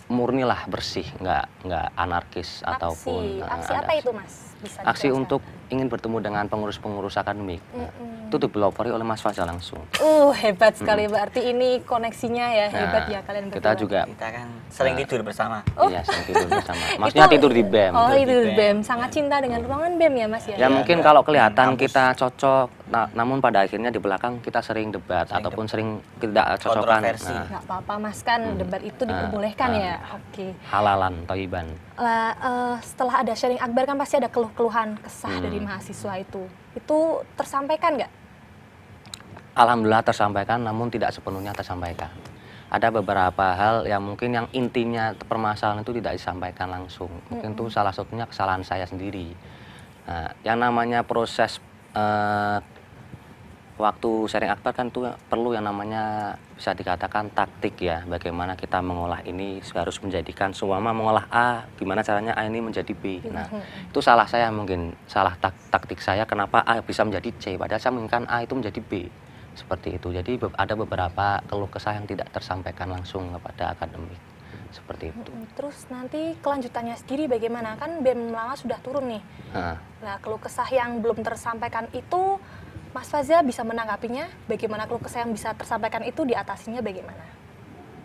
murni lah, bersih, nggak anarkis ataupun Aksi ada apa itu Mas? Bisa aksi dijelaskan? untuk ingin bertemu dengan pengurus-pengurus akademik. Nah, itu dipelopori oleh Mas Faza langsung. Hebat sekali, berarti ini koneksinya ya, hebat ya kalian berdua. Kita juga Kita kan sering tidur bersama. iya sering tidur bersama. Maksudnya tidur di BEM. Oh, Tidur di tidur di BEM. BEM. Sangat cinta dengan ruangan BEM ya Mas ya? Ya mungkin kalau kelihatan kampus. kita cocok, namun pada akhirnya di belakang kita sering debat ataupun sering tidak cocokan. Kontroversi. Nah, Nggak apa-apa Mas, kan debat itu diperbolehkan ya. Oke. halalan, toiban. Lah, setelah ada sharing akbar kan pasti ada keluh-keluhan kesah dari mahasiswa itu. Itu tersampaikan nggak? Alhamdulillah tersampaikan, namun tidak sepenuhnya tersampaikan. Ada beberapa hal yang mungkin yang intinya permasalahan itu tidak disampaikan langsung. Mungkin itu salah satunya kesalahan saya sendiri. Nah, yang namanya proses waktu sharing akbar kan itu perlu yang namanya bisa dikatakan taktik ya. Bagaimana kita mengolah ini harus menjadikan seumpama mengolah A, gimana caranya A ini menjadi B. Nah, itu salah saya mungkin, salah taktik saya kenapa A bisa menjadi C, padahal saya menginginkan A itu menjadi B. Seperti itu. Jadi ada beberapa keluh kesah yang tidak tersampaikan langsung kepada akademik. Seperti itu. Terus nanti kelanjutannya sendiri bagaimana? Kan BEM lama sudah turun nih. Nah, keluh kesah yang belum tersampaikan itu Mas Faza bisa menanggapinya, bagaimana keluh kesah yang bisa tersampaikan itu diatasinya bagaimana?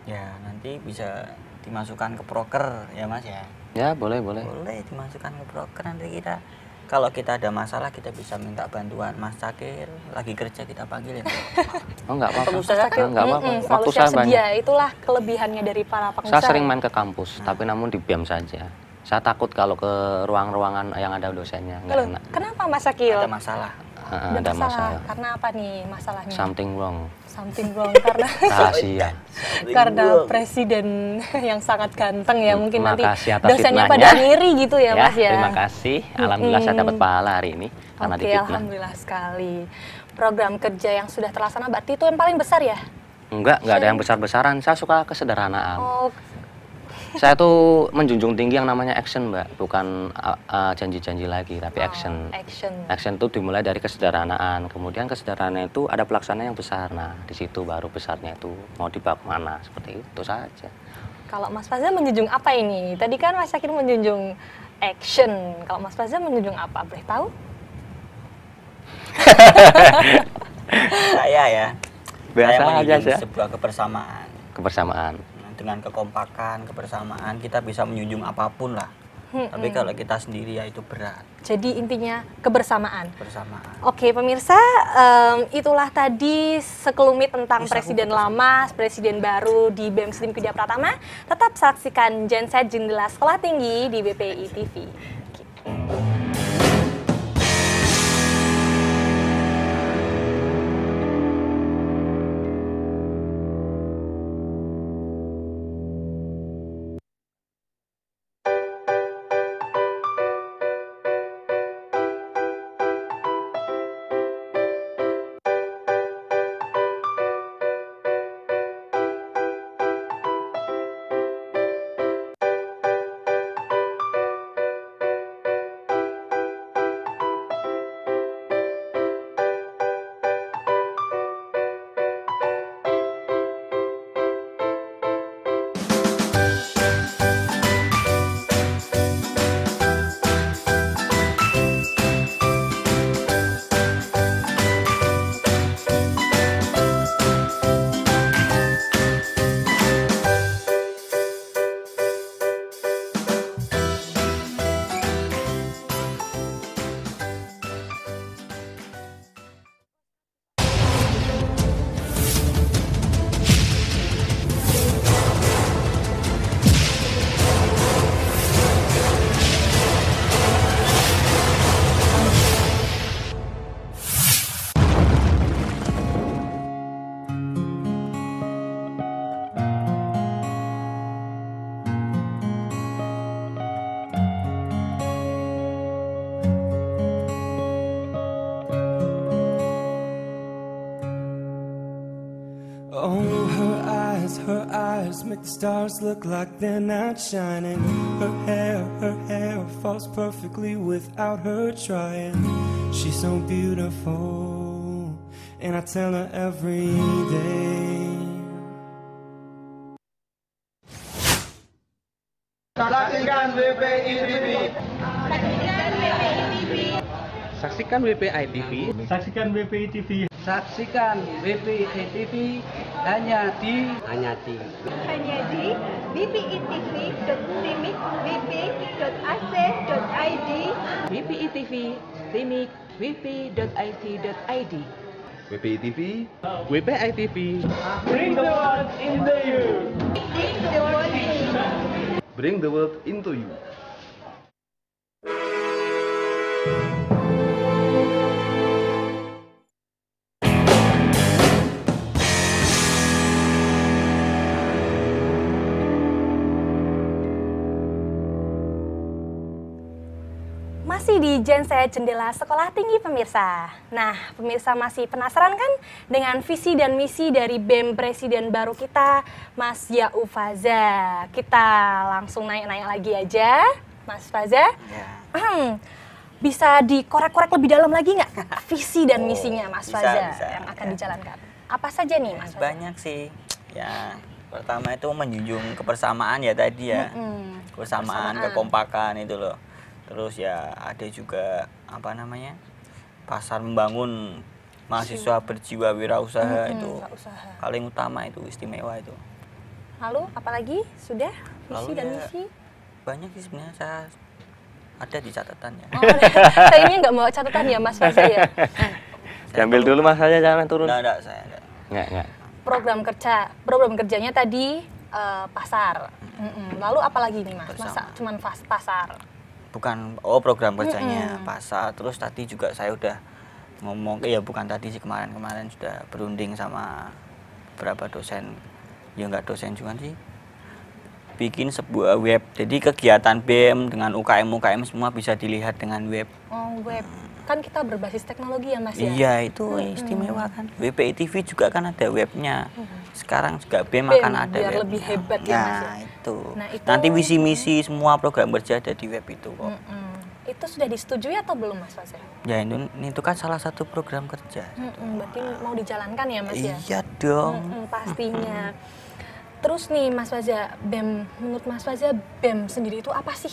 Ya nanti bisa dimasukkan ke proker ya Mas ya. Ya boleh. Boleh dimasukkan ke proker, nanti kita kalau kita ada masalah kita bisa minta bantuan Mas Cakil, lagi kerja kita panggilin. Oh nggak apa-apa. Pengusaha Nggak apa-apa. Selalu Waktu siap saya banyak. sedia, itulah kelebihannya dari para pengusaha. Saya sering main ke kampus, tapi namun di BEM saja. Saya takut kalau ke ruang-ruangan yang ada dosennya, nggak Loh, enak. kenapa Mas Cakil? Ada masalah. ada masalah. Karena apa nih masalahnya? Something wrong. Something wrong karena Rahasia. karena presiden yang sangat ganteng ya, mungkin nanti Makasih atas dosennya fitnahnya. pada ngiri gitu ya, Mas ya. Terima kasih. Alhamdulillah saya dapat pahala hari ini karena Oke, difitnah. alhamdulillah sekali. Program kerja yang sudah terlaksana berarti itu yang paling besar ya? Enggak ada yang besar-besaran. Saya suka kesederhanaan. Oh, Saya tuh menjunjung tinggi yang namanya action, Mbak. Bukan janji-janji lagi, tapi action. action. Action itu dimulai dari kesederhanaan. Kemudian kesederhanaan itu ada pelaksanaan yang besar. Nah, di situ baru besarnya itu mau dibawa kemana. Seperti itu saja. Kalau Mas Faza menjunjung apa ini? Tadi kan Mas Syakir menjunjung action. Kalau Mas Faza menjunjung apa? Boleh tahu? Saya ya. Biasa saya aja menjunjung sih. sebuah kebersamaan. Kebersamaan. Dengan kekompakan, kebersamaan kita bisa menjunjung apapun lah. Tapi kalau kita sendiri ya itu berat. Jadi intinya kebersamaan. Bersamaan. Oke pemirsa, itulah tadi sekelumit tentang presiden lama, presiden baru di BEM STIM Widya Pratama. Tetap saksikan Genset Jendela Sekolah Tinggi di BPI TV. Oh, her eyes make the stars look like they're not shining. Her hair falls perfectly without her trying. She's so beautiful, and I tell her every day. Saksikan WPI TV. Saksikan WPI TV. Saksikan WPI TV. Saksikan WPI TV hanya di bpitv.timik.wp.ac.id. BPI TV, Timik, wp.ic.id. WPI TV. WPI TV. Bring the world into you. Bring the world in. Bring the world into you. Masih di Genset Jendela Sekolah Tinggi pemirsa. Nah, pemirsa masih penasaran kan dengan visi dan misi dari BEM Presiden baru kita, Mas Ya'u Faza. Kita langsung naik-naik lagi aja, Mas Faza. Ya. Bisa dikorek-korek lebih dalam lagi nggak visi dan misinya Mas bisa, Faza bisa, yang akan ya. dijalankan? Apa saja nih Mas Faza? Banyak sih. Ya, pertama itu menjunjung kebersamaan ya tadi ya. Kebersamaan, kekompakan itu loh. Terus ya ada juga apa namanya? Pasar membangun mahasiswa berjiwa wirausaha itu paling utama, itu istimewa itu. Lalu apalagi sudah visi Lalu dan ya, misi? banyak sih sebenarnya, saya ada di catatannya. Oh, kayaknya nggak bawa catatan ya Mas Faza ya? Diambil dulu Mas aja, jangan turun. Enggak, saya enggak. Enggak. Program kerjanya tadi pasar. Lalu apalagi nih Mas? Masa cuman pasar? Bukan, program kerjanya pasar. Terus tadi juga saya udah ngomong, ya bukan tadi sih, kemarin sudah berunding sama beberapa dosen, ya nggak dosen juga sih, bikin sebuah web. Jadi kegiatan BEM dengan UKM semua bisa dilihat dengan web. Oh, web. Kan kita berbasis teknologi ya Mas ya? Iya, itu istimewa kan. WPI TV juga kan ada webnya. Sekarang juga BEM akan ada biar webnya. lebih hebat ya Mas ya? Itu. Nah, itu. Nanti visi misi semua program kerja ada di web itu kok. Itu sudah disetujui atau belum Mas Faza? Ya itu kan salah satu program kerja. Berarti mau dijalankan ya Mas ya? Iya dong. Pastinya. Terus nih Mas Faza, BEM, menurut Mas Faza BEM sendiri itu apa sih?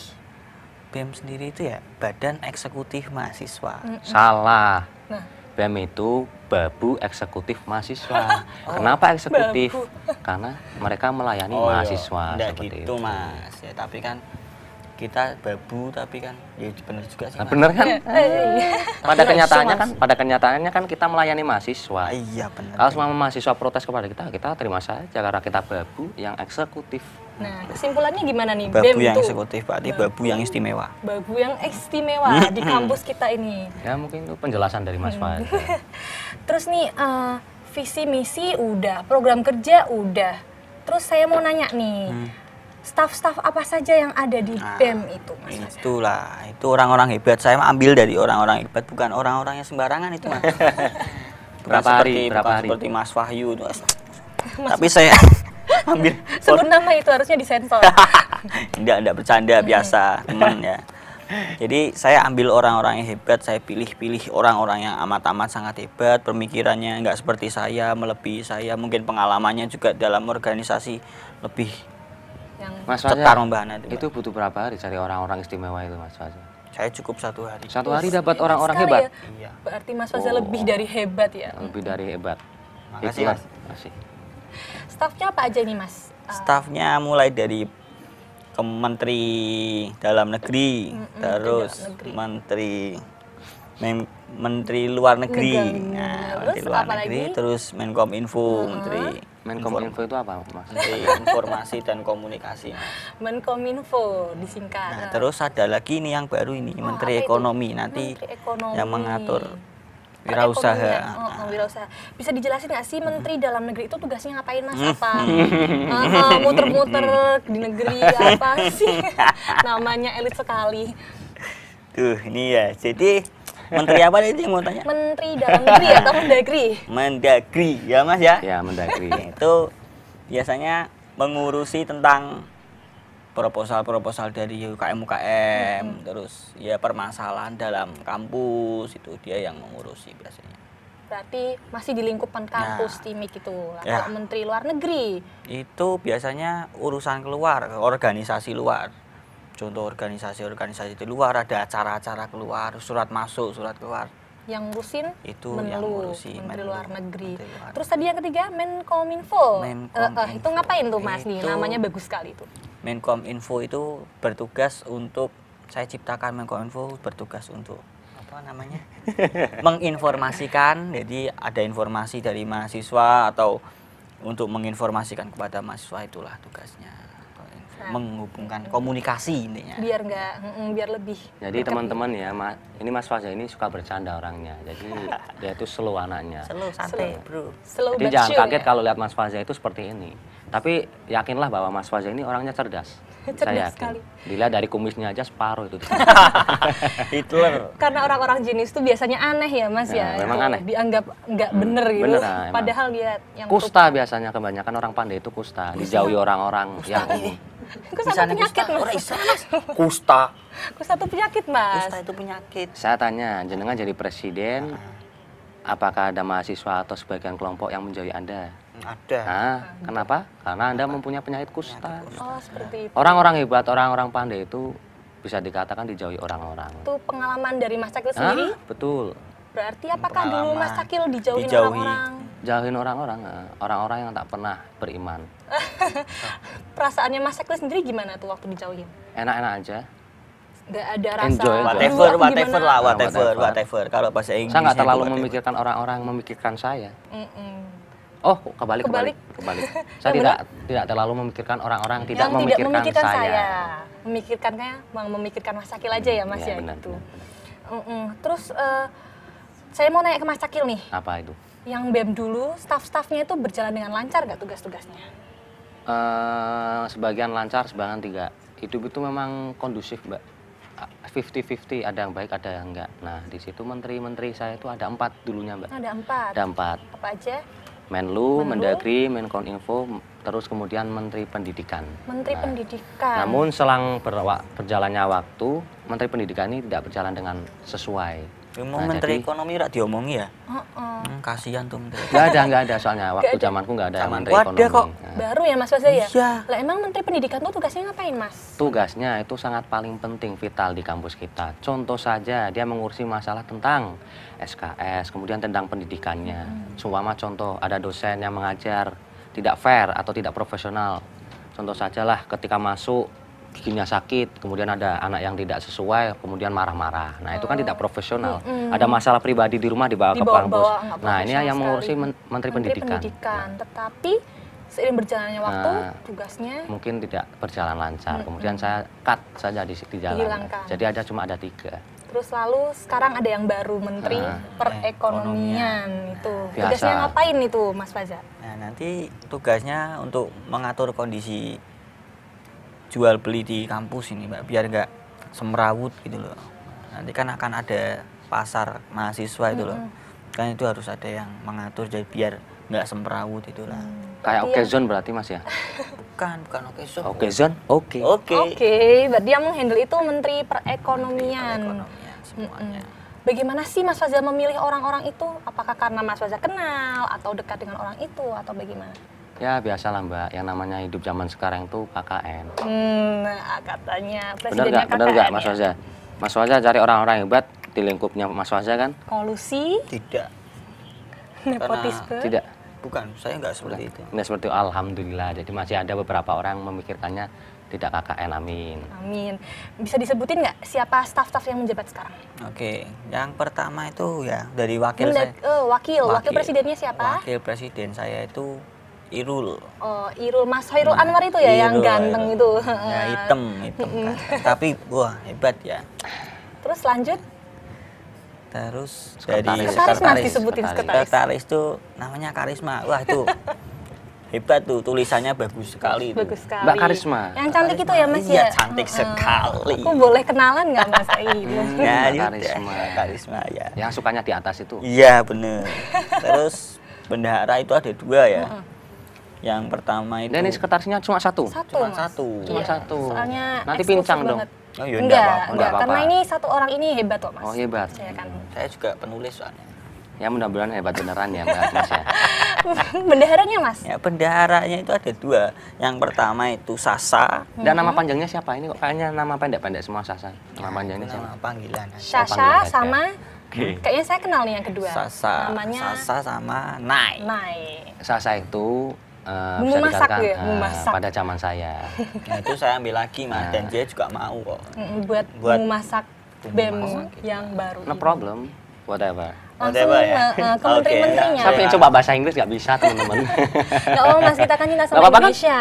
BEM sendiri itu ya Badan Eksekutif Mahasiswa. Salah. Nah. BEM itu Babu Eksekutif Mahasiswa. Kenapa eksekutif? Karena mereka melayani mahasiswa. Enggak seperti gitu itu. Mas. Ya tapi kan kita babu tapi kan ya benar juga sih. Nah, Mas. bener kan? Pada Tapi kenyataannya kan kita melayani mahasiswa. Iya benar. Kalau semua mahasiswa protes kepada kita terima saja karena kita babu yang eksekutif. Nah, kesimpulannya gimana nih? Babu BEM yang itu eksekutif, berarti babu yang istimewa. babu yang istimewa di kampus kita ini. Ya mungkin itu penjelasan dari Mas Fahri. Terus nih, visi misi udah, program kerja udah. Terus saya mau nanya nih, staf-staf apa saja yang ada di BEM itu, Mas Faza? Itulah, itu orang-orang hebat. Saya ambil dari orang-orang hebat, bukan orang-orang yang sembarangan itu, Mas. Bukan seperti Mas Wahyu. Tapi saya ambil sebut nama itu harusnya disensor. Enggak bercanda, biasa, teman ya. Jadi saya ambil orang-orang yang hebat, saya pilih-pilih orang-orang yang amat-amat sangat hebat, pemikirannya nggak seperti saya, melebihi saya, mungkin pengalamannya juga dalam organisasi lebih Mas cetar membahana itu butuh berapa hari cari orang-orang istimewa itu Mas Faza? Saya cukup 1 hari. 1 hari dapat orang-orang hebat? Ya? Iya. Berarti Mas Faza lebih dari hebat ya? Lebih dari hebat. Makasih Mas. Makasih. Stafnya apa aja nih Mas? Stafnya mulai dari Menteri Dalam Negeri, terus Menteri Luar Negeri, Menteri Luar Negeri, terus Menkominfo, Menkominfo itu apa Mas? Menteri Informasi dan Komunikasi. Menkominfo disingkat. Nah, terus ada lagi nih yang baru ini, Menteri Ekonomi, nanti Menteri Ekonomi yang mengatur wirausaha. Wirausaha. Bisa dijelasin nggak sih Menteri Dalam Negeri itu tugasnya ngapain Mas? Apa? Muter-muter di negeri apa sih? Namanya elit sekali. Tuh, ini ya. Jadi Menteri apa itu yang mau tanya? Menteri Dalam Negeri atau Mendagri? Mendagri, ya Mas ya? Ya, Mendagri. Itu biasanya mengurusi tentang proposal dari UKM, terus ya permasalahan dalam kampus, itu dia yang mengurusi biasanya. Berarti masih di lingkupan kampus TIMIK itu. Kalau Menteri Luar Negeri? Itu biasanya urusan keluar, organisasi luar. Contoh organisasi di luar, ada acara-acara keluar, surat masuk, surat keluar. Yang ngurusin itu Menlu, yang ngurusi Menteri Luar Negeri. Terus tadi yang ketiga Menkominfo. Itu ngapain tuh Mas nih? Namanya bagus sekali itu. Menkominfo itu bertugas untuk, saya ciptakan Menkominfo bertugas untuk apa namanya? Menginformasikan, jadi ada informasi dari mahasiswa atau untuk menginformasikan kepada mahasiswa, itulah tugasnya. Menghubungkan komunikasi intinya. Biar lebih. Jadi teman-teman ya, ini Mas Faza ini suka bercanda orangnya. Jadi dia itu slow anaknya. Slow santai, Bro. Jadi jangan kaget kalau lihat Mas Faza itu seperti ini. Tapi yakinlah bahwa Mas Faza ini orangnya cerdas. Saya yakin. Sekali. Dilihat dari kumisnya aja separuh itu. Hitler. Karena orang-orang jenis itu biasanya aneh ya Mas ya. Memang aneh. Dianggap nggak bener gitu. Bener, Padahal dia yang kusta biasanya, kebanyakan orang pandai itu kusta. Dijauhi orang-orang yang umum. Kusta itu penyakit Mas. Kusta itu penyakit Mas. Kusta itu penyakit. Saya tanya, jenengan jadi presiden, apakah ada mahasiswa atau sebagian kelompok yang menjauhi Anda? Ada. Nah, kenapa? Karena Anda mempunyai penyakit kusta. Oh, seperti itu. Orang-orang hebat, orang-orang pandai itu bisa dikatakan dijauhi orang-orang. Itu pengalaman dari Mas Cakil sendiri? Betul. Berarti apakah dulu Mas Cakil dijauhin orang-orang? Jauhin orang-orang yang tak pernah beriman. Perasaannya Mas Cakil sendiri gimana tuh waktu dijauhin? Enak-enak aja. Nggak ada rasa enjoy, whatever. Kalau bahasa Inggris. Saya nggak terlalu memikirkan orang-orang memikirkan saya. Oh, kebalik. Saya tidak terlalu memikirkan orang-orang tidak memikirkan saya. Memikirkan Mas Cakil aja ya Mas ya, benar, gitu. Benar. Terus Saya mau nanya ke Mas Cakil nih. Apa itu? Yang BEM dulu, staf-stafnya itu berjalan dengan lancar nggak tugas-tugasnya? Sebagian lancar, sebagian tidak. Hidup itu memang kondusif, Mbak. 50-50, ada yang baik, ada yang enggak. Nah, di situ menteri-menteri saya itu ada 4 dulunya, Mbak. Ada 4. Ada 4. Apa aja? Menlu, Mendagri, Menkominfo, terus kemudian Menteri Pendidikan. Menteri Pendidikan. Namun selang berjalannya waktu, Menteri Pendidikan ini tidak berjalan dengan sesuai. Mau Menteri Ekonomi rak diomongi ya? Kasihan tuh Menteri. Nggak ada soalnya. Waktu zamanku nggak ada Menteri Ekonomi. Ada kok. Baru ya Mas Faza ya? Iya. Lah emang Menteri Pendidikan tuh tugasnya ngapain Mas? Tugasnya itu sangat paling penting, vital di kampus kita. Contoh saja, dia mengurusi masalah tentang SKS, kemudian tentang pendidikannya. Seumpama contoh, ada dosen yang mengajar tidak fair atau tidak profesional. Contoh sajalah ketika masuk giginya sakit, kemudian ada anak yang tidak sesuai, kemudian marah-marah. Nah, itu kan tidak profesional. Ada masalah pribadi di rumah dibawa ke kampus. Nah, ini yang mengurusi Menteri Pendidikan. Tetapi seiring berjalannya waktu, tugasnya mungkin tidak berjalan lancar. Kemudian saya cut saja di jalan. Dihilangkan. Jadi cuma ada 3. Terus lalu sekarang ada yang baru Menteri Perekonomian itu. Tugasnya ngapain itu Mas Faza? Nah, nanti tugasnya untuk mengatur kondisi jual beli di kampus ini, Mbak, biar nggak semrawut gitu loh. Nanti kan akan ada pasar mahasiswa itu loh. Kan itu harus ada yang mengatur jadi biar nggak semrawut itulah. Kayak occasion berarti Mas ya? Bukan occasion. Occasion? Oke. Berarti yang menghandle itu Menteri Perekonomian. Semuanya. Bagaimana sih Mas Faza memilih orang-orang itu? Apakah karena Mas Faza kenal atau dekat dengan orang itu atau bagaimana? Ya biasalah Mbak, yang namanya hidup zaman sekarang itu KKN. Nah, katanya presidennya KKN. Benar nggak Mas Faza? Mas Faza cari orang-orang hebat di lingkupnya Mas Faza kan? Kolusi? Tidak. Nepotisme? Tidak. Bukan, saya nggak seperti itu. Nggak seperti itu, alhamdulillah. Jadi masih ada beberapa orang memikirkannya tidak KKN, amin. Amin. Bisa disebutin nggak siapa staf-staf yang menjabat sekarang? Oke, yang pertama itu ya dari wakil saya. Wakil presidennya siapa? Wakil presiden saya itu Irul. Oh, Irul, Mas Hairul Anwar itu ya, yang ganteng itu. Ya, hitam kan. Tapi wah hebat ya. Terus lanjut. Terus dari sekretaris disebutin sekretaris itu namanya Karisma. Wah itu hebat tuh, tulisannya bagus sekali. Bagus sekali. Mbak Karisma. Yang cantik itu ya Mas iya, ya? Cantik sekali. Aku boleh kenalan nggak Mas Irul? Ya, Karisma ya. Yang sukanya di atas itu. Iya bener. Terus bendahara itu ada 2 ya. Yang pertama itu. Dan ini sekretarisnya cuma satu. Cuma satu. Soalnya nanti pincang dong. Oh iya enggak, karena ini satu orang ini hebat kok Mas. Oh hebat. Saya juga penulis soalnya. Ya mudah-mudahan hebat beneran ya Mbak Mas ya. Bendaharanya Mas? Ya bendaharanya itu ada 2. Yang pertama itu Sasa. Dan nama panjangnya siapa? Ini kok kayaknya nama pendek-pendek semua Sasa. Nama panjangnya siapa? Nama panggilan. Sasa sama kayaknya saya kenal nih yang kedua. Sasa. Namanya Sasa sama Nai. Sasa itu bumbu masak ya, pada zaman saya. Nah, itu saya ambil lagi Mas, dan dia juga mau kok. Buat bumbu masak BEM yang baru. No problem, whatever. Langsung ke menteri-menterinya. Sampai coba bahasa Inggris nggak bisa teman-teman. Nggak apa Mas, kita kan cinta sama Indonesia.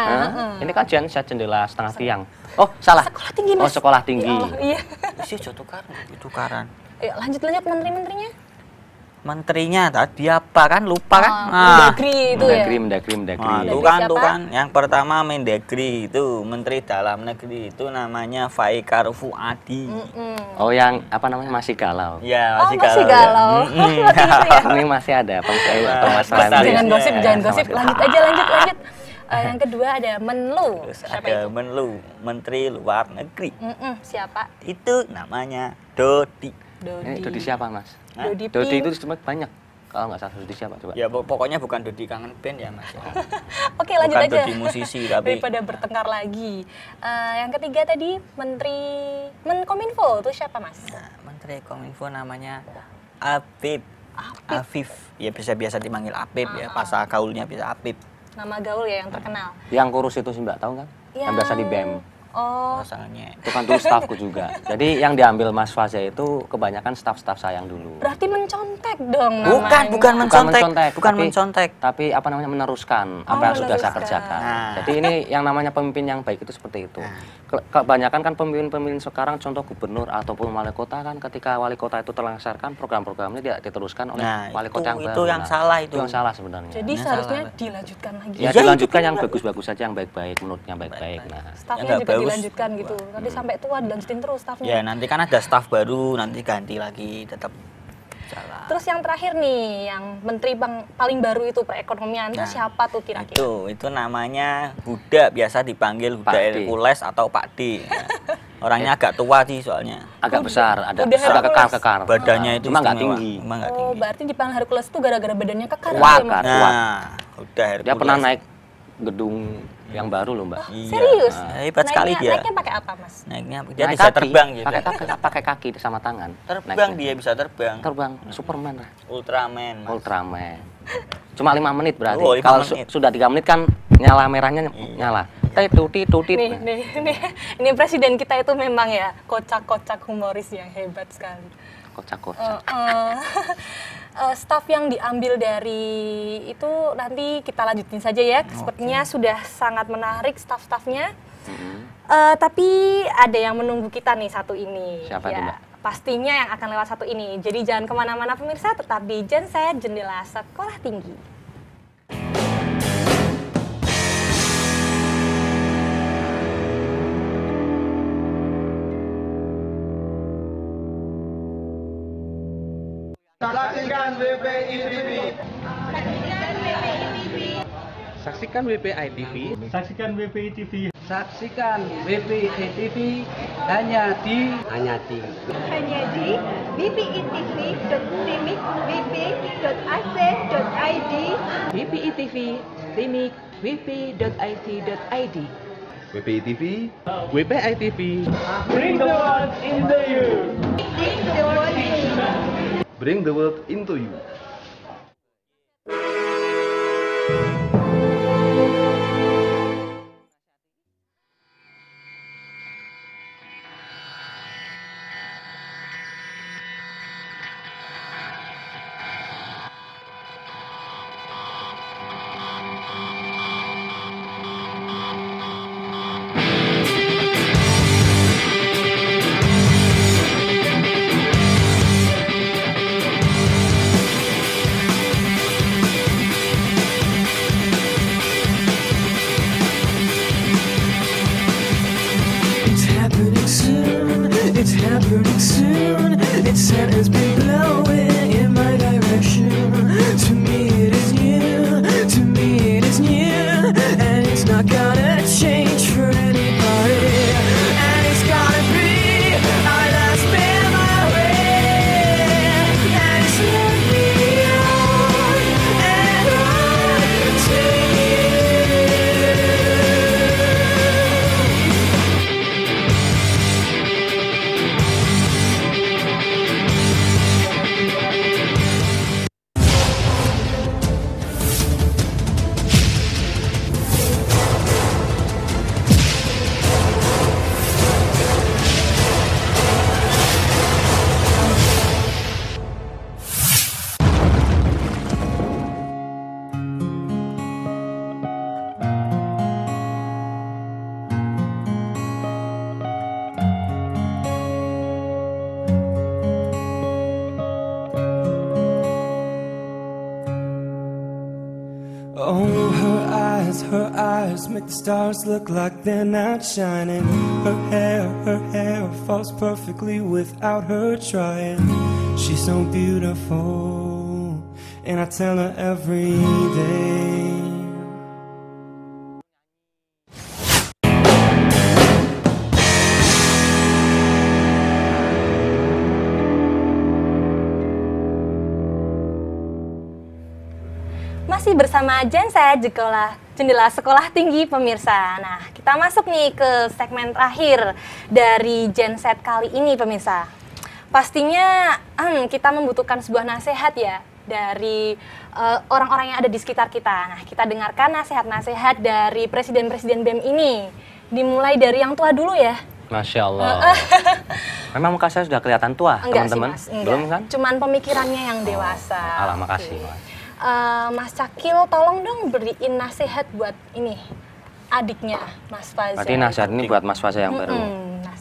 Ini kajian saya jendela setengah tiang. Oh salah. Sekolah tinggi Mas. Oh sekolah tinggi. Iya. Isi tukaran. Lanjut menteri-menterinya. Menterinya tadi apa kan lupa kan? Mendagri itu ya. Mendagri. Tuh kan. Yang pertama Mendagri itu Menteri Dalam Negeri itu namanya Faikar Fuadi. Oh yang apa namanya masih galau. Ya masih galau. Ini masih ada permasalahan. Jangan gosip. Lanjut aja. Yang kedua ada Menlu. Ada Menlu, Menteri Luar Negeri. Siapa? Itu namanya Dodi. Ini Dodi siapa Mas? Dodi itu sebenarnya banyak. Kalau nggak salah Dodi siapa coba? Ya pokoknya bukan Dodi kangen band ya Mas. Oke lanjut bukan aja. Dodi musisi tapi. Daripada bertengkar lagi. Yang ketiga tadi Menteri Menkominfo itu siapa Mas? Nah, Menteri Kominfo namanya Afif. Ya biasa dipanggil Afif ya. Bahasa gaulnya bisa Afif. Nama gaul ya yang terkenal. Yang kurus itu sih Mbak tahu kan? Yang biasa di BEM. Oh. Pasalnya. Itu kan dulu stafku juga. Jadi yang diambil Mas Faza itu kebanyakan staf-staf saya yang dulu. Berarti mencontek. dong namanya. Bukan mencontek. Tapi apa namanya, meneruskan apa yang sudah saya kerjakan. Jadi ini yang namanya pemimpin yang baik itu seperti itu. Kebanyakan kan pemimpin sekarang, contoh gubernur ataupun wali kota kan, ketika wali kota itu terlaksanakan program-programnya tidak diteruskan oleh wali kota yang baru. Itu yang salah itu. Itu yang salah sebenarnya. Jadi seharusnya dilanjutkan lagi. Ya, dilanjutkan yang bagus-bagus saja, yang baik-baik, menurutnya baik-baik. Nah, staffnya juga dilanjutkan gitu. Nanti sampai tua dilanjutin terus staffnya. Ya nanti kan ada staff baru, nanti ganti lagi, tetap jalan. Terus yang terakhir nih, yang menteri paling baru itu perekonomian, itu siapa tuh kira-kira? Itu namanya Huda, biasa dipanggil Huda Hercules atau Pak D. Orangnya agak tua sih soalnya. Agak besar, ada kekar-kekar. Badannya itu cuma nggak tinggi. Oh, berarti dipanggil Hercules itu gara-gara badannya kekar. Kuat. Huda Hercules. Dia pernah naik gedung yang baru loh, Mbak. Serius? Hebat sekali dia. Naiknya pakai apa, Mas? Naiknya dia bisa terbang gitu. Pakai kaki sama tangan. Terbang, dia bisa terbang. Terbang, Superman lah. Ultraman. Mas. Ultraman. Cuma 5 menit berarti. Kalau sudah 3 menit kan nyala merahnya nyala. Tutit. Ini presiden kita itu memang ya kocak-kocak humoris yang hebat sekali. Kocak-kocak. Staff yang diambil dari itu nanti kita lanjutin saja ya. Sepertinya sudah sangat menarik staff-staffnya. Tapi ada yang menunggu kita nih satu ini. Siapa itu, Mbak? Pastinya yang akan lewat satu ini. Jadi jangan kemana-mana pemirsa, tetap di Genset Jendela Sekolah Tinggi. Saksikan WPI TV. Saksikan WPI TV. Saksikan WPI TV. Saksikan WPI TV hanya di wpitv.timik.wp.ac.id. WPI TV, Timik, wp.ic.id. WPI TV. WPI TV. Bring the world into you. Bring the world in you. Bring the world into you. It's happening soon. Its scent has been blowing in my direction. To me it is new. To me it is new. And it's not gonna change for anybody. And it's gotta be I that's been my way. And it's led me on and on to you. Oh, her eyes make the stars look like they're not shining. Her hair falls perfectly without her trying. She's so beautiful, and I tell her every day. Masih bersama Genset Jendela Sekolah Tinggi pemirsa. Nah, kita masuk nih ke segmen terakhir dari Genset kali ini pemirsa. Pastinya kita membutuhkan sebuah nasihat ya dari orang-orang yang ada di sekitar kita. Nah, kita dengarkan nasihat-nasihat dari presiden-presiden BEM ini. Dimulai dari yang tua dulu ya. Masya Allah. Memang muka saya sudah kelihatan tua, Enggak teman-teman? sih, Mas. Enggak. Belum kan? Cuman pemikirannya yang dewasa. Alah, makasih, Mas. Mas Cakil, tolong dong beriin nasihat buat ini adiknya Mas Faza. Berarti nasihat ini buat Mas Faza yang baru.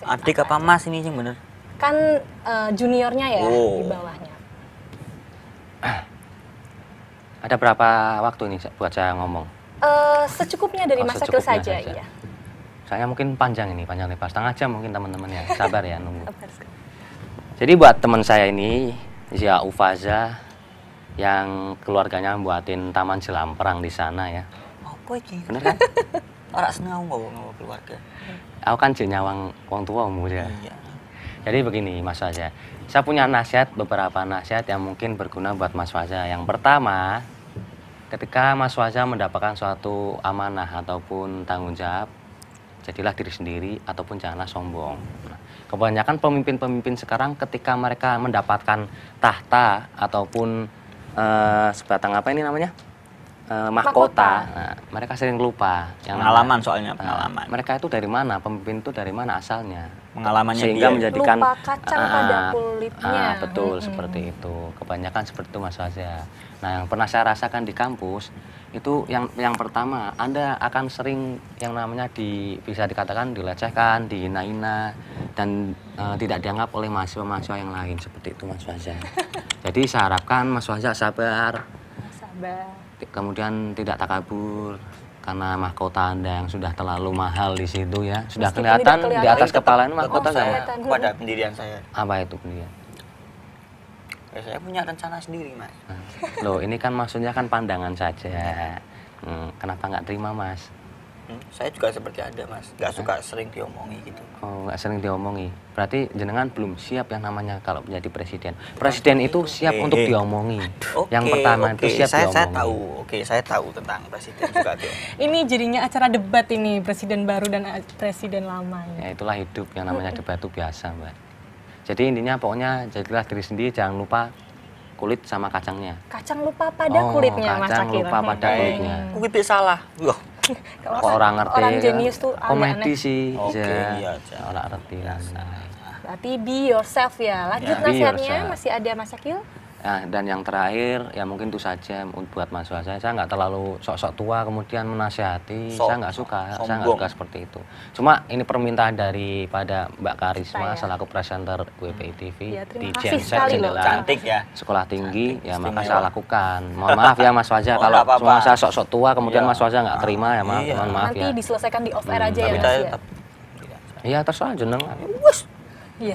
Adik apa Mas ini yang bener? Kan juniornya ya Oh. di bawahnya. Ada berapa waktu nih buat saya ngomong? Secukupnya dari Oh, Mas Cakil secukupnya saja, saja. iya. Saya mungkin panjang ini, panjang lebar. Setengah jam mungkin teman-teman ya. Sabar ya nunggu. Jadi buat teman saya ini, Zia Ufaza, yang keluarganya buatin taman jelamperang di sana ya. Apa iki? Bener kan? Ora seneng nggawa keluarga. Aku kan nyawang wong tuamu ya. Iya. Jadi begini Mas Faza, saya punya nasihat, beberapa nasihat yang mungkin berguna buat Mas Faza. Yang pertama, ketika Mas Faza mendapatkan suatu amanah ataupun tanggung jawab, jadilah diri sendiri ataupun janganlah sombong. Nah, kebanyakan pemimpin-pemimpin sekarang ketika mereka mendapatkan tahta ataupun sebatang apa ini namanya? Mahkota. Nah, mereka sering lupa yang Pengalaman soalnya, pengalaman. Mereka itu dari mana? Pemimpin itu dari mana asalnya? Pengalamannya Sehingga dia. menjadikan Lupa kacang pada kulitnya. betul seperti itu. Kebanyakan seperti itu Mas Faza. Nah, yang pernah saya rasakan di kampus itu yang pertama, Anda akan sering yang namanya bisa dikatakan dilecehkan, dihina-hina dan tidak dianggap oleh mahasiswa-mahasiswa yang lain seperti itu Mas Faza. Jadi saya harapkan Mas Faza sabar. Sabar. Kemudian tidak takabur karena mahkota Anda yang sudah terlalu mahal di situ ya. Sudah Meskipun kelihatan tidak di atas kelihatan, kepala ini mahkota saya saya. pada pendirian saya. Apa itu pendirian? Ya, saya punya rencana sendiri, Mas. Loh, ini kan maksudnya kan pandangan saja. Kenapa nggak terima, Mas? Saya juga seperti Anda, Mas. Nggak suka sering diomongi gitu. Oh, nggak sering diomongi. Berarti jenengan belum siap yang namanya kalau menjadi presiden. Presiden itu siap untuk diomongi. Yang pertama itu siap saya diomongi. tahu. Saya tahu tentang presiden juga diomongi. Ini jadinya acara debat ini, presiden baru dan presiden lama. Ya itulah hidup yang namanya debat itu biasa, Mbak. Jadi intinya pokoknya jadilah diri sendiri, jangan lupa kulit sama kacangnya. Kacang lupa pada kulitnya, Mas kacang Cakil. lupa pada kulitnya. Kulit salah. Loh. Kok orang ngerti? Orang kan? jenius tuh agak komedi aneh. sih. Oke, iya. iya, Orang ngerti. Berarti be yourself ya. Lanjut Ya, be nasihatnya, yourself. masih ada Mas Cakil? Nah, dan yang terakhir ya mungkin itu saja buat Mas Faza. Saya nggak terlalu sok-sok tua kemudian menasihati. Saya nggak suka. Saya nggak suka seperti itu. Cuma ini permintaan daripada Mbak Karisma selaku presenter WPI TV Ya, di terima kasih Genset sekali loh. Jendela Cantik ya. Sekolah Tinggi. Ya maka istimewa. saya lakukan. Mohon maaf ya Mas Faza Oh, kalau nggak apa-apa. cuma saya sok-sok tua kemudian Iya. Mas Faza nggak terima ya maaf. Iya. Mohon maaf Nanti ya. diselesaikan di off air aja ya, Tapi Mas saya ya. tetap Iya terserah jenengan. Iya.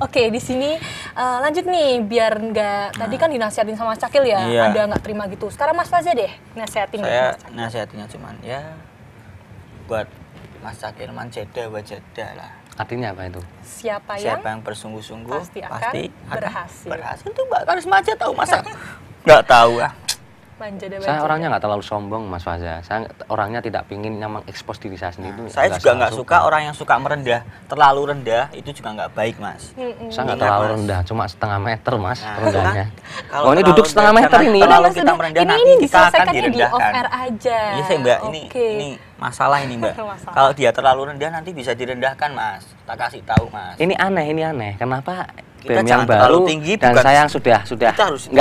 Oke, di sini lanjut nih biar nggak tadi kan dinasihatin sama Mas Cakil ya, Iya. ada nggak terima gitu. Sekarang Mas Faza deh nasihatin saya Mas Cakil. nasihatinya cuman ya buat Mas Cakil manjada wajada lah. Artinya apa itu? Siapa yang bersungguh-sungguh pasti akan berhasil. Berhasil tuh Mbak Karisma aja tahu masa nggak tahu ah. Manjada Saya wajada. orangnya nggak terlalu sombong Mas Faza. Saya orangnya tidak pingin yang mengekspos diri saya sendiri. Saya juga nggak suka orang yang suka merendah, terlalu rendah itu juga nggak baik Mas. Saya nggak Ingat, terlalu Mas. rendah, cuma setengah meter Mas Nah, rendahnya. Kalau Oh ini terlalu duduk setengah rendah, meter jangan ini. terlalu kita merendah ini nanti kita akan diselesaikannya di off direndahkan. air aja. Iya sih Mbak, Oke. ini masalah ini Mbak. Masalah. Kalau dia terlalu rendah nanti bisa direndahkan Mas. Kita kasih tahu Mas. Ini aneh. Kenapa Kita BEM yang jangan terlalu baru tinggi, dan bukan- saya yang sudah Kita harus di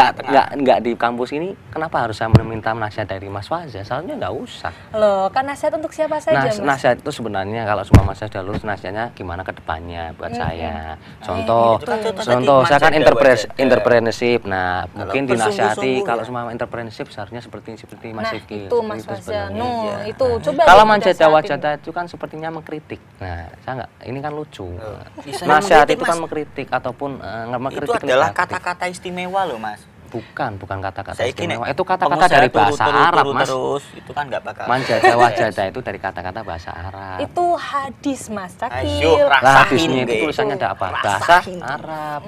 nggak di kampus ini, kenapa harus saya meminta nasihat dari Mas Faza? Seharusnya nggak usah. Loh, kan nasihat untuk siapa saja, Mas? Nasihat itu sebenarnya kalau semua Mas sudah lulus nasihatnya gimana ke depannya buat saya. Contoh, itu kan contoh saya kan manjada wajada. entrepreneurship. Nah, mungkin dinasihati bersungguh-sungguh kalau ya. semua entrepreneurship seharusnya seperti Mas Nah, Sikil. itu Mas Seperti Faza. sebenarnya. No, Iya. itu coba Kalau deh manjada dinasihatin. wajada itu kan sepertinya mengkritik. Nah, saya nggak, ini kan lucu. Bisa Nasihat mengkritik, itu kan Mas. mengkritik ataupun nggak Itu mengkritik adalah negatif. kata-kata istimewa loh Mas. Bukan kata-kata Saya istimewa. kini Itu kata-kata pengusaha dari bahasa Arab, Mas. terus itu kan nggak bakal. Manjada wajada itu dari kata-kata bahasa Arab. Itu hadis Mas Cakil. Ayo, Lah, rasain hadisnya itu gitu. tulisannya ada apa? Bahasa Rasain. Arab.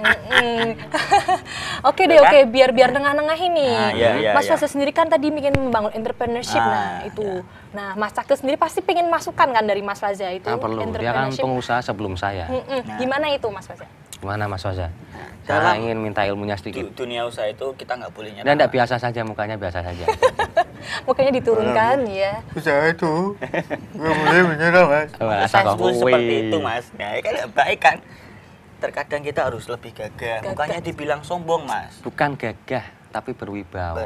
Oke deh, oke, biar nengah-nengah ini. Nah, iya, Mas iya. Faza sendiri kan tadi bikin membangun entrepreneurship, nah itu. Nah, Mas Cakil sendiri pasti pengen masukan kan dari Mas Faza itu Nah, perlu. Dia kan entrepreneurship. pengusaha sebelum saya. Gimana itu Mas Faza? Gimana Mas Faza? Dalam Saya ingin minta ilmunya sedikit. Dunia usaha itu kita nggak boleh nyerah. Dan tidak biasa saja, mukanya biasa saja. Mukanya diturunkan ya. Usaha itu nggak boleh menyerah, Mas. Saya itu seperti itu, Mas. Nah, kan nggak baik kan. Terkadang kita harus lebih gagah. Mukanya dibilang sombong, Mas. Bukan gagah, tapi berwibawa.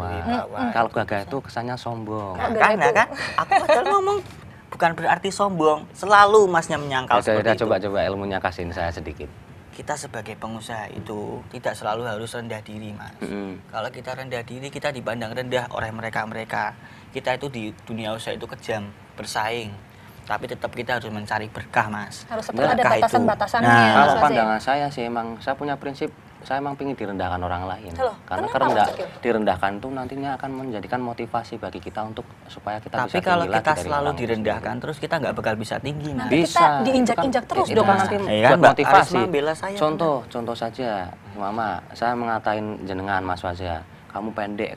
Kalau gagah itu kesannya sombong. Nah, kan, aku padahal ngomong bukan berarti sombong. Selalu Masnya menyangkal seperti itu. Coba ilmunya kasihin saya sedikit. Kita sebagai pengusaha itu tidak selalu harus rendah diri, Mas. Kalau kita rendah diri, kita dipandang rendah oleh mereka-mereka. Kita itu di dunia usaha itu kejam, bersaing. Tapi tetap kita harus mencari berkah, Mas. Harus ada batasan-batasannya. Nah, kalau pandangan saya sih emang saya punya prinsip, saya emang ingin direndahkan orang lain. Karena direndahkan itu nantinya akan menjadikan motivasi bagi kita untuk supaya kita bisa tinggi lagi. Tapi kalau kita selalu direndahkan terus kita nggak bakal bisa tinggi, Mas. Bisa. Kita diinjak-injak terus dong, nanti buat motivasi. Contoh saja, Mama, saya mengatain jenengan Mas Faza. Kamu pendek.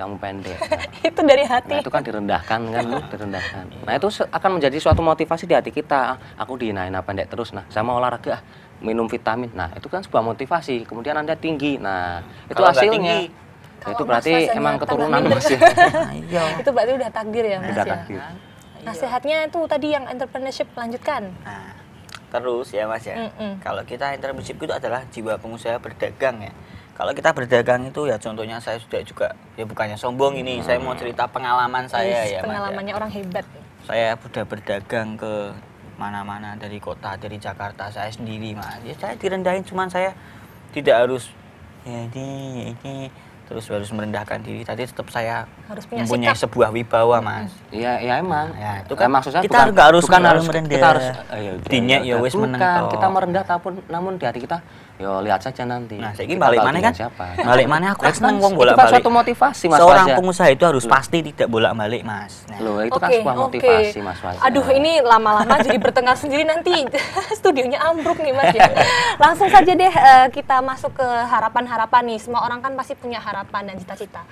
Itu dari hati. Nah, itu kan direndahkan kan, direndahkan. Nah, itu akan menjadi suatu motivasi di hati kita. Aku dihinain pendek terus. Nah, saya mau olahraga, minum vitamin. Nah, itu kan sebuah motivasi. Kemudian Anda tinggi. Nah, itu hasilnya. Itu berarti emang keturunan Mas ya. Itu berarti udah takdir ya, Mas udah ya. Takdir. Nasihatnya itu tadi yang entrepreneurship lanjutkan. Nah, terus ya Mas ya. Kalau kita entrepreneurship itu adalah jiwa pengusaha berdagang ya. Kalau kita berdagang itu ya contohnya saya sudah juga ya bukannya sombong ini, saya mau cerita pengalaman saya ya Mas. Pengalamannya orang hebat. Saya sudah berdagang ke mana-mana dari kota, dari Jakarta saya sendiri Mas. Ya saya direndahin, cuman saya tidak harus ya ini terus harus merendahkan diri. Tadi tetap saya harus punya mempunyai sebuah wibawa Mas. Iya emang. Ya, itu kan maksud saya kita harus merendah. Kita harus dinya ya wis meneng. Kita merendah namun di hati kita yo lihat saja nanti. Nah, saya balik mana kan? Balik mana aku seneng wong bolak-balik. Itu kan suatu motivasi Mas. Seorang pengusaha itu harus pasti tidak bolak-balik Mas. Nah. Loh, itu kan sebuah motivasi Mas. Aduh, ini lama-lama jadi bertengkar sendiri nanti studionya ambruk nih Mas ya. Langsung saja deh kita masuk ke harapan-harapan nih. Semua orang kan pasti punya harapan dan cita-cita.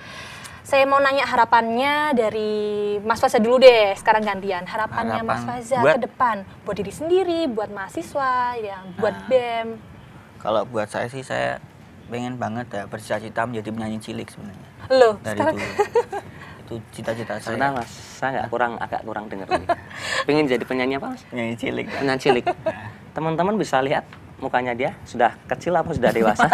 Saya mau nanya harapannya dari Mas Faza dulu deh, sekarang gantian. Harapannya Mas Faza ke depan, buat diri sendiri, buat mahasiswa, ya, buat BEM. Kalau buat saya sih, saya pengen banget ya bercita-cita menjadi penyanyi cilik sebenarnya. Loh, dari itu cita-cita saya. Sebenarnya Mas, saya agak kurang dengar ini. Pengen jadi penyanyi apa Mas? Penyanyi cilik. Penyanyi cilik. Teman-teman bisa lihat mukanya dia sudah kecil apa sudah dewasa?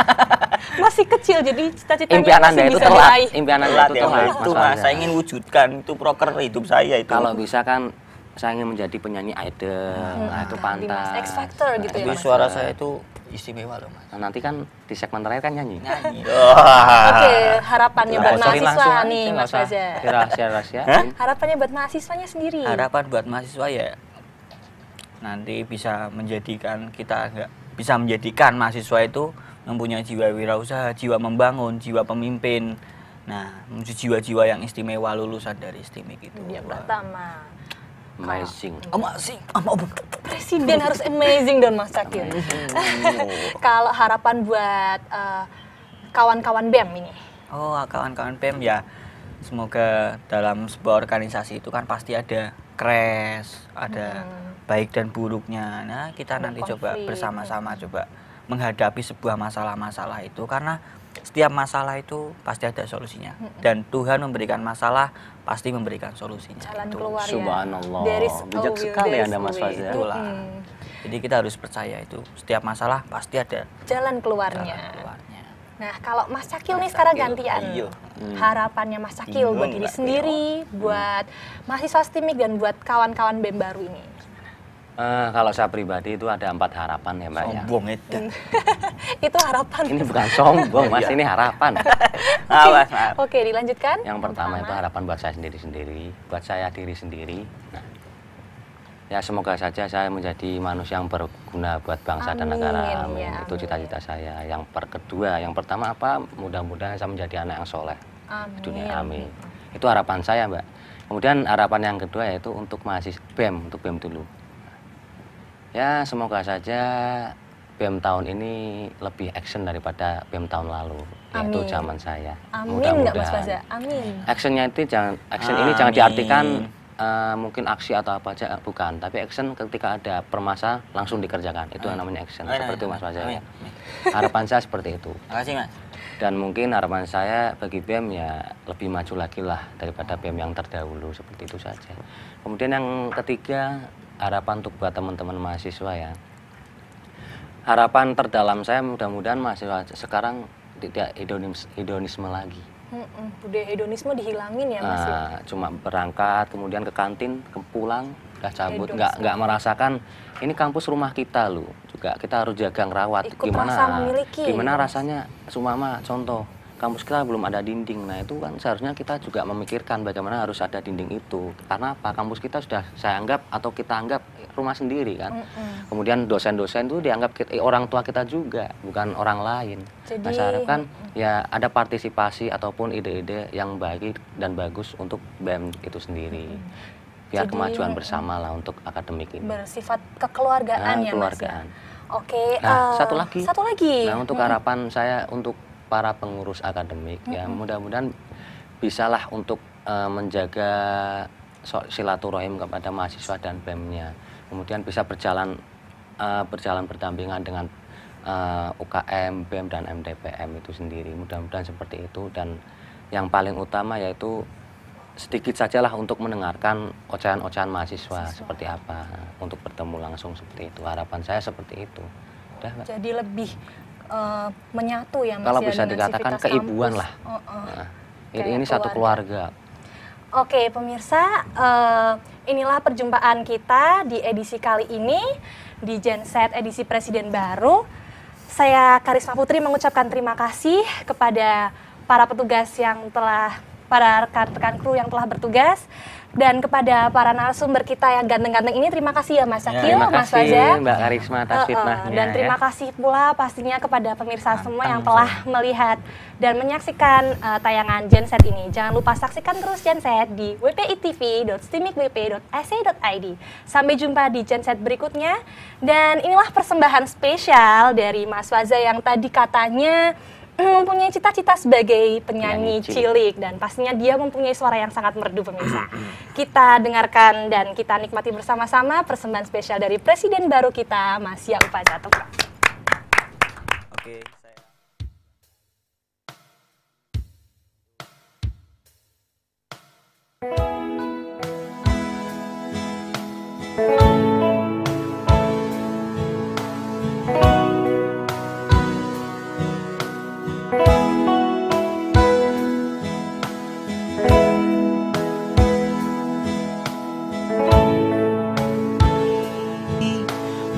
Masih kecil, jadi cita-citanya impian Anda itu telat. Impian Anda itu telat. Itu Mas, saya ingin wujudkan, itu proker hidup saya itu. Kalau bisa kan saya ingin menjadi penyanyi idol, nah itu pantas. X Factor gitu ya. Tapi suara saya itu istimewa loh Mas. Nah, nanti kan di segmen terakhir kan nyanyi. Oke, harapannya buat mahasiswa nih Mas Faza. Rahasia. Harapannya buat mahasiswanya sendiri. Harapan buat mahasiswa ya nanti bisa menjadikan mahasiswa itu mempunyai jiwa wirausaha, jiwa membangun, jiwa pemimpin. Nah, jiwa-jiwa yang istimewa lulusan dari STIMIK itu. Yang pertama. Amazing. Presiden harus amazing dong Mas Cakil. Kalau harapan buat kawan-kawan BEM ini? Oh, kawan-kawan BEM ya, semoga dalam sebuah organisasi itu kan pasti ada crash, ada baik dan buruknya. Nah, kita nanti coba bersama-sama coba menghadapi sebuah masalah-masalah itu, karena setiap masalah itu pasti ada solusinya. Dan Tuhan memberikan masalah, pasti memberikan solusinya. Jalan keluar ya. Subhanallah. Bijak sekali Anda Mas Faza. Itulah. Jadi kita harus percaya itu. Setiap masalah pasti ada jalan keluarnya. Nah, kalau Mas Cakil nih sekarang gantian. Harapannya Mas Cakil buat diri sendiri, buat mahasiswa STIMIK dan buat kawan-kawan BEM baru ini. Kalau saya pribadi itu ada 4 harapan ya Mbak. Sombong itu. Itu harapan. Ini bukan sombong Mas, ini harapan. Oke, dilanjutkan. Yang pertama itu harapan buat saya sendiri-sendiri, buat saya diri sendiri. Nah, ya semoga saja saya menjadi manusia yang berguna buat bangsa dan negara. Amin. Itu cita-cita saya. Yang pertama apa? Mudah-mudahan saya menjadi anak yang soleh di dunia. Amin. Itu harapan saya Mbak. Kemudian harapan yang kedua yaitu untuk mahasiswa BEM, untuk BEM dulu. Ya semoga saja BEM tahun ini lebih action daripada BEM tahun lalu, yaitu zaman saya. Amin nggak Mas Faza? Amin. Actionnya itu action ini jangan diartikan mungkin aksi atau apa aja, bukan. Tapi action ketika ada permasalahan langsung dikerjakan. Itu yang namanya action. Seperti Mas Fajar. Harapan saya seperti itu. Makasih Mas. Dan mungkin harapan saya bagi BEM ya lebih maju lagi lah daripada BEM yang terdahulu, seperti itu saja. Kemudian yang ketiga, harapan untuk buat teman-teman mahasiswa ya. Harapan terdalam saya mudah-mudahan mahasiswa sekarang tidak hedonisme lagi. Budaya hedonisme dihilangin ya Mas ya? Cuma berangkat, kemudian ke kantin, pulang, udah cabut, nggak merasakan ini kampus rumah kita loh. Juga kita harus jaga ngerawat. Gimana rasanya, sumama contoh kampus kita belum ada dinding. Nah itu kan seharusnya kita juga memikirkan bagaimana harus ada dinding itu. Karena apa? Kampus kita sudah saya anggap atau kita anggap rumah sendiri kan. Kemudian dosen-dosen itu dianggap orang tua kita juga, bukan orang lain. Jadi, nah saya harapkan ya ada partisipasi ataupun ide-ide yang baik dan bagus untuk BEM itu sendiri. Biar jadi, kemajuan bersama lah untuk akademik ini. Bersifat kekeluargaan ya keluargaan. Mas ya? Oke. Nah, satu lagi. Nah untuk harapan saya untuk para pengurus akademik ya mudah-mudahan bisalah untuk menjaga silaturahim kepada mahasiswa dan BEM-nya. Kemudian bisa berjalan berdampingan dengan UKM, BEM dan MDPM itu sendiri. Mudah-mudahan seperti itu, dan yang paling utama yaitu sedikit sajalah untuk mendengarkan ocehan-ocehan mahasiswa seperti apa, untuk bertemu langsung seperti itu. Harapan saya seperti itu. Udah, Mbak. Jadi lebih menyatu ya Mas. Kalau ya, bisa dikatakan keibuan lah. Ini satu keluarga. Oke pemirsa, inilah perjumpaan kita di edisi kali ini di Genset edisi Presiden Baru. Saya Karisma Putri mengucapkan terima kasih kepada para petugas yang telah, para rekan-rekan kru yang telah bertugas, dan kepada para narasumber kita yang ganteng-ganteng ini, terima kasih ya Mas Akil, Mas Fajar, Mbak Karisma atas fitnahnya. Dan terima kasih pula pastinya kepada pemirsa semua yang telah melihat dan menyaksikan tayangan Genset ini. Jangan lupa saksikan terus Genset di wpitv.stimikbp.ac.id. Sampai jumpa di Genset berikutnya. Dan inilah persembahan spesial dari Mas Fajar yang tadi katanya mempunyai cita-cita sebagai penyanyi cilik, dan pastinya dia mempunyai suara yang sangat merdu pemirsa. Kita dengarkan dan kita nikmati bersama-sama persembahan spesial dari Presiden Baru kita, Mas Sia Upajato. Oke.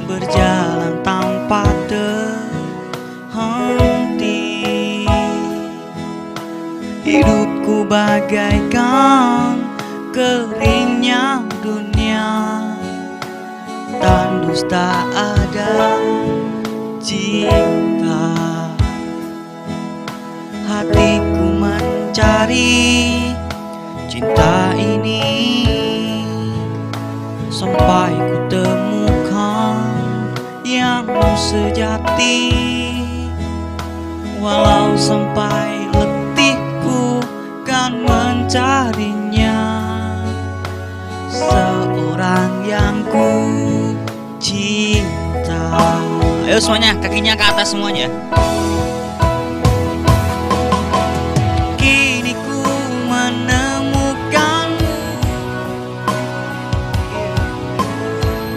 Berjalan tanpa terhenti, hidupku bagaikan keringnya dunia, tandus tak ada cinta. Hatiku mencari cinta ini sampai ku temukan yang sejati. Walau sampai letihku kan mencarinya, seorang yang ku cinta. Ayo semuanya, kakinya ke atas semuanya. Kini ku menemukanmu,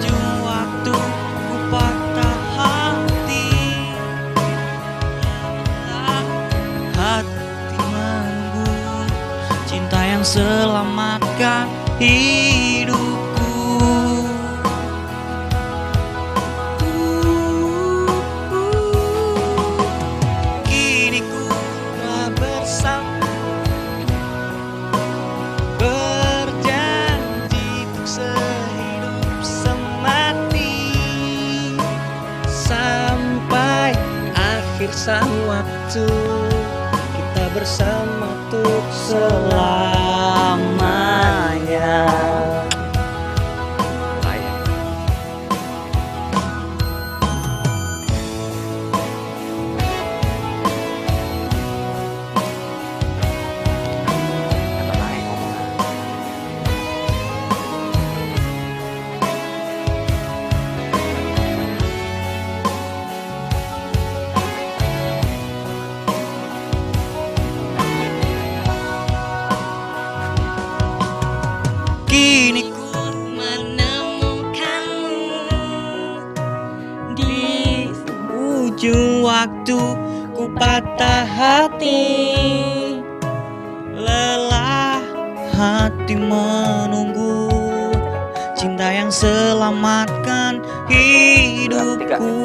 ujung waktu ku patah hati, hati menunggu cinta yang selamatkan hidupku. Kini ku telah bersama, berjanji untuk sehidup semati, sampai akhir sang waktu kita bersama untuk selamanya. Ku patah hati, lelah hati menunggu cinta yang selamatkan hidupku.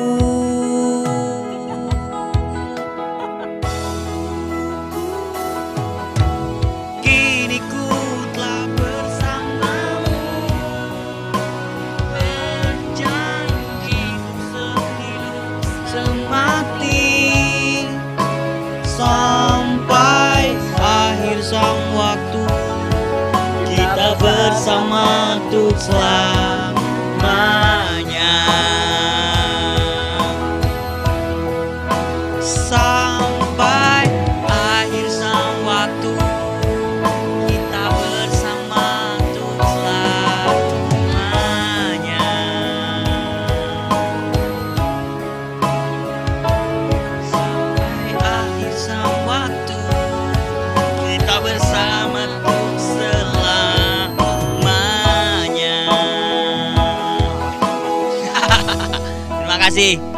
Kini ku telah bersamamu, berjanji sehidup semati, sampai akhir sang waktu kita bersama untuk selamanya. Sampai akhir sang waktu kita bersama untuk selamanya. Sampai akhir sang waktu kita bersama untuk selamanya. Terima kasih.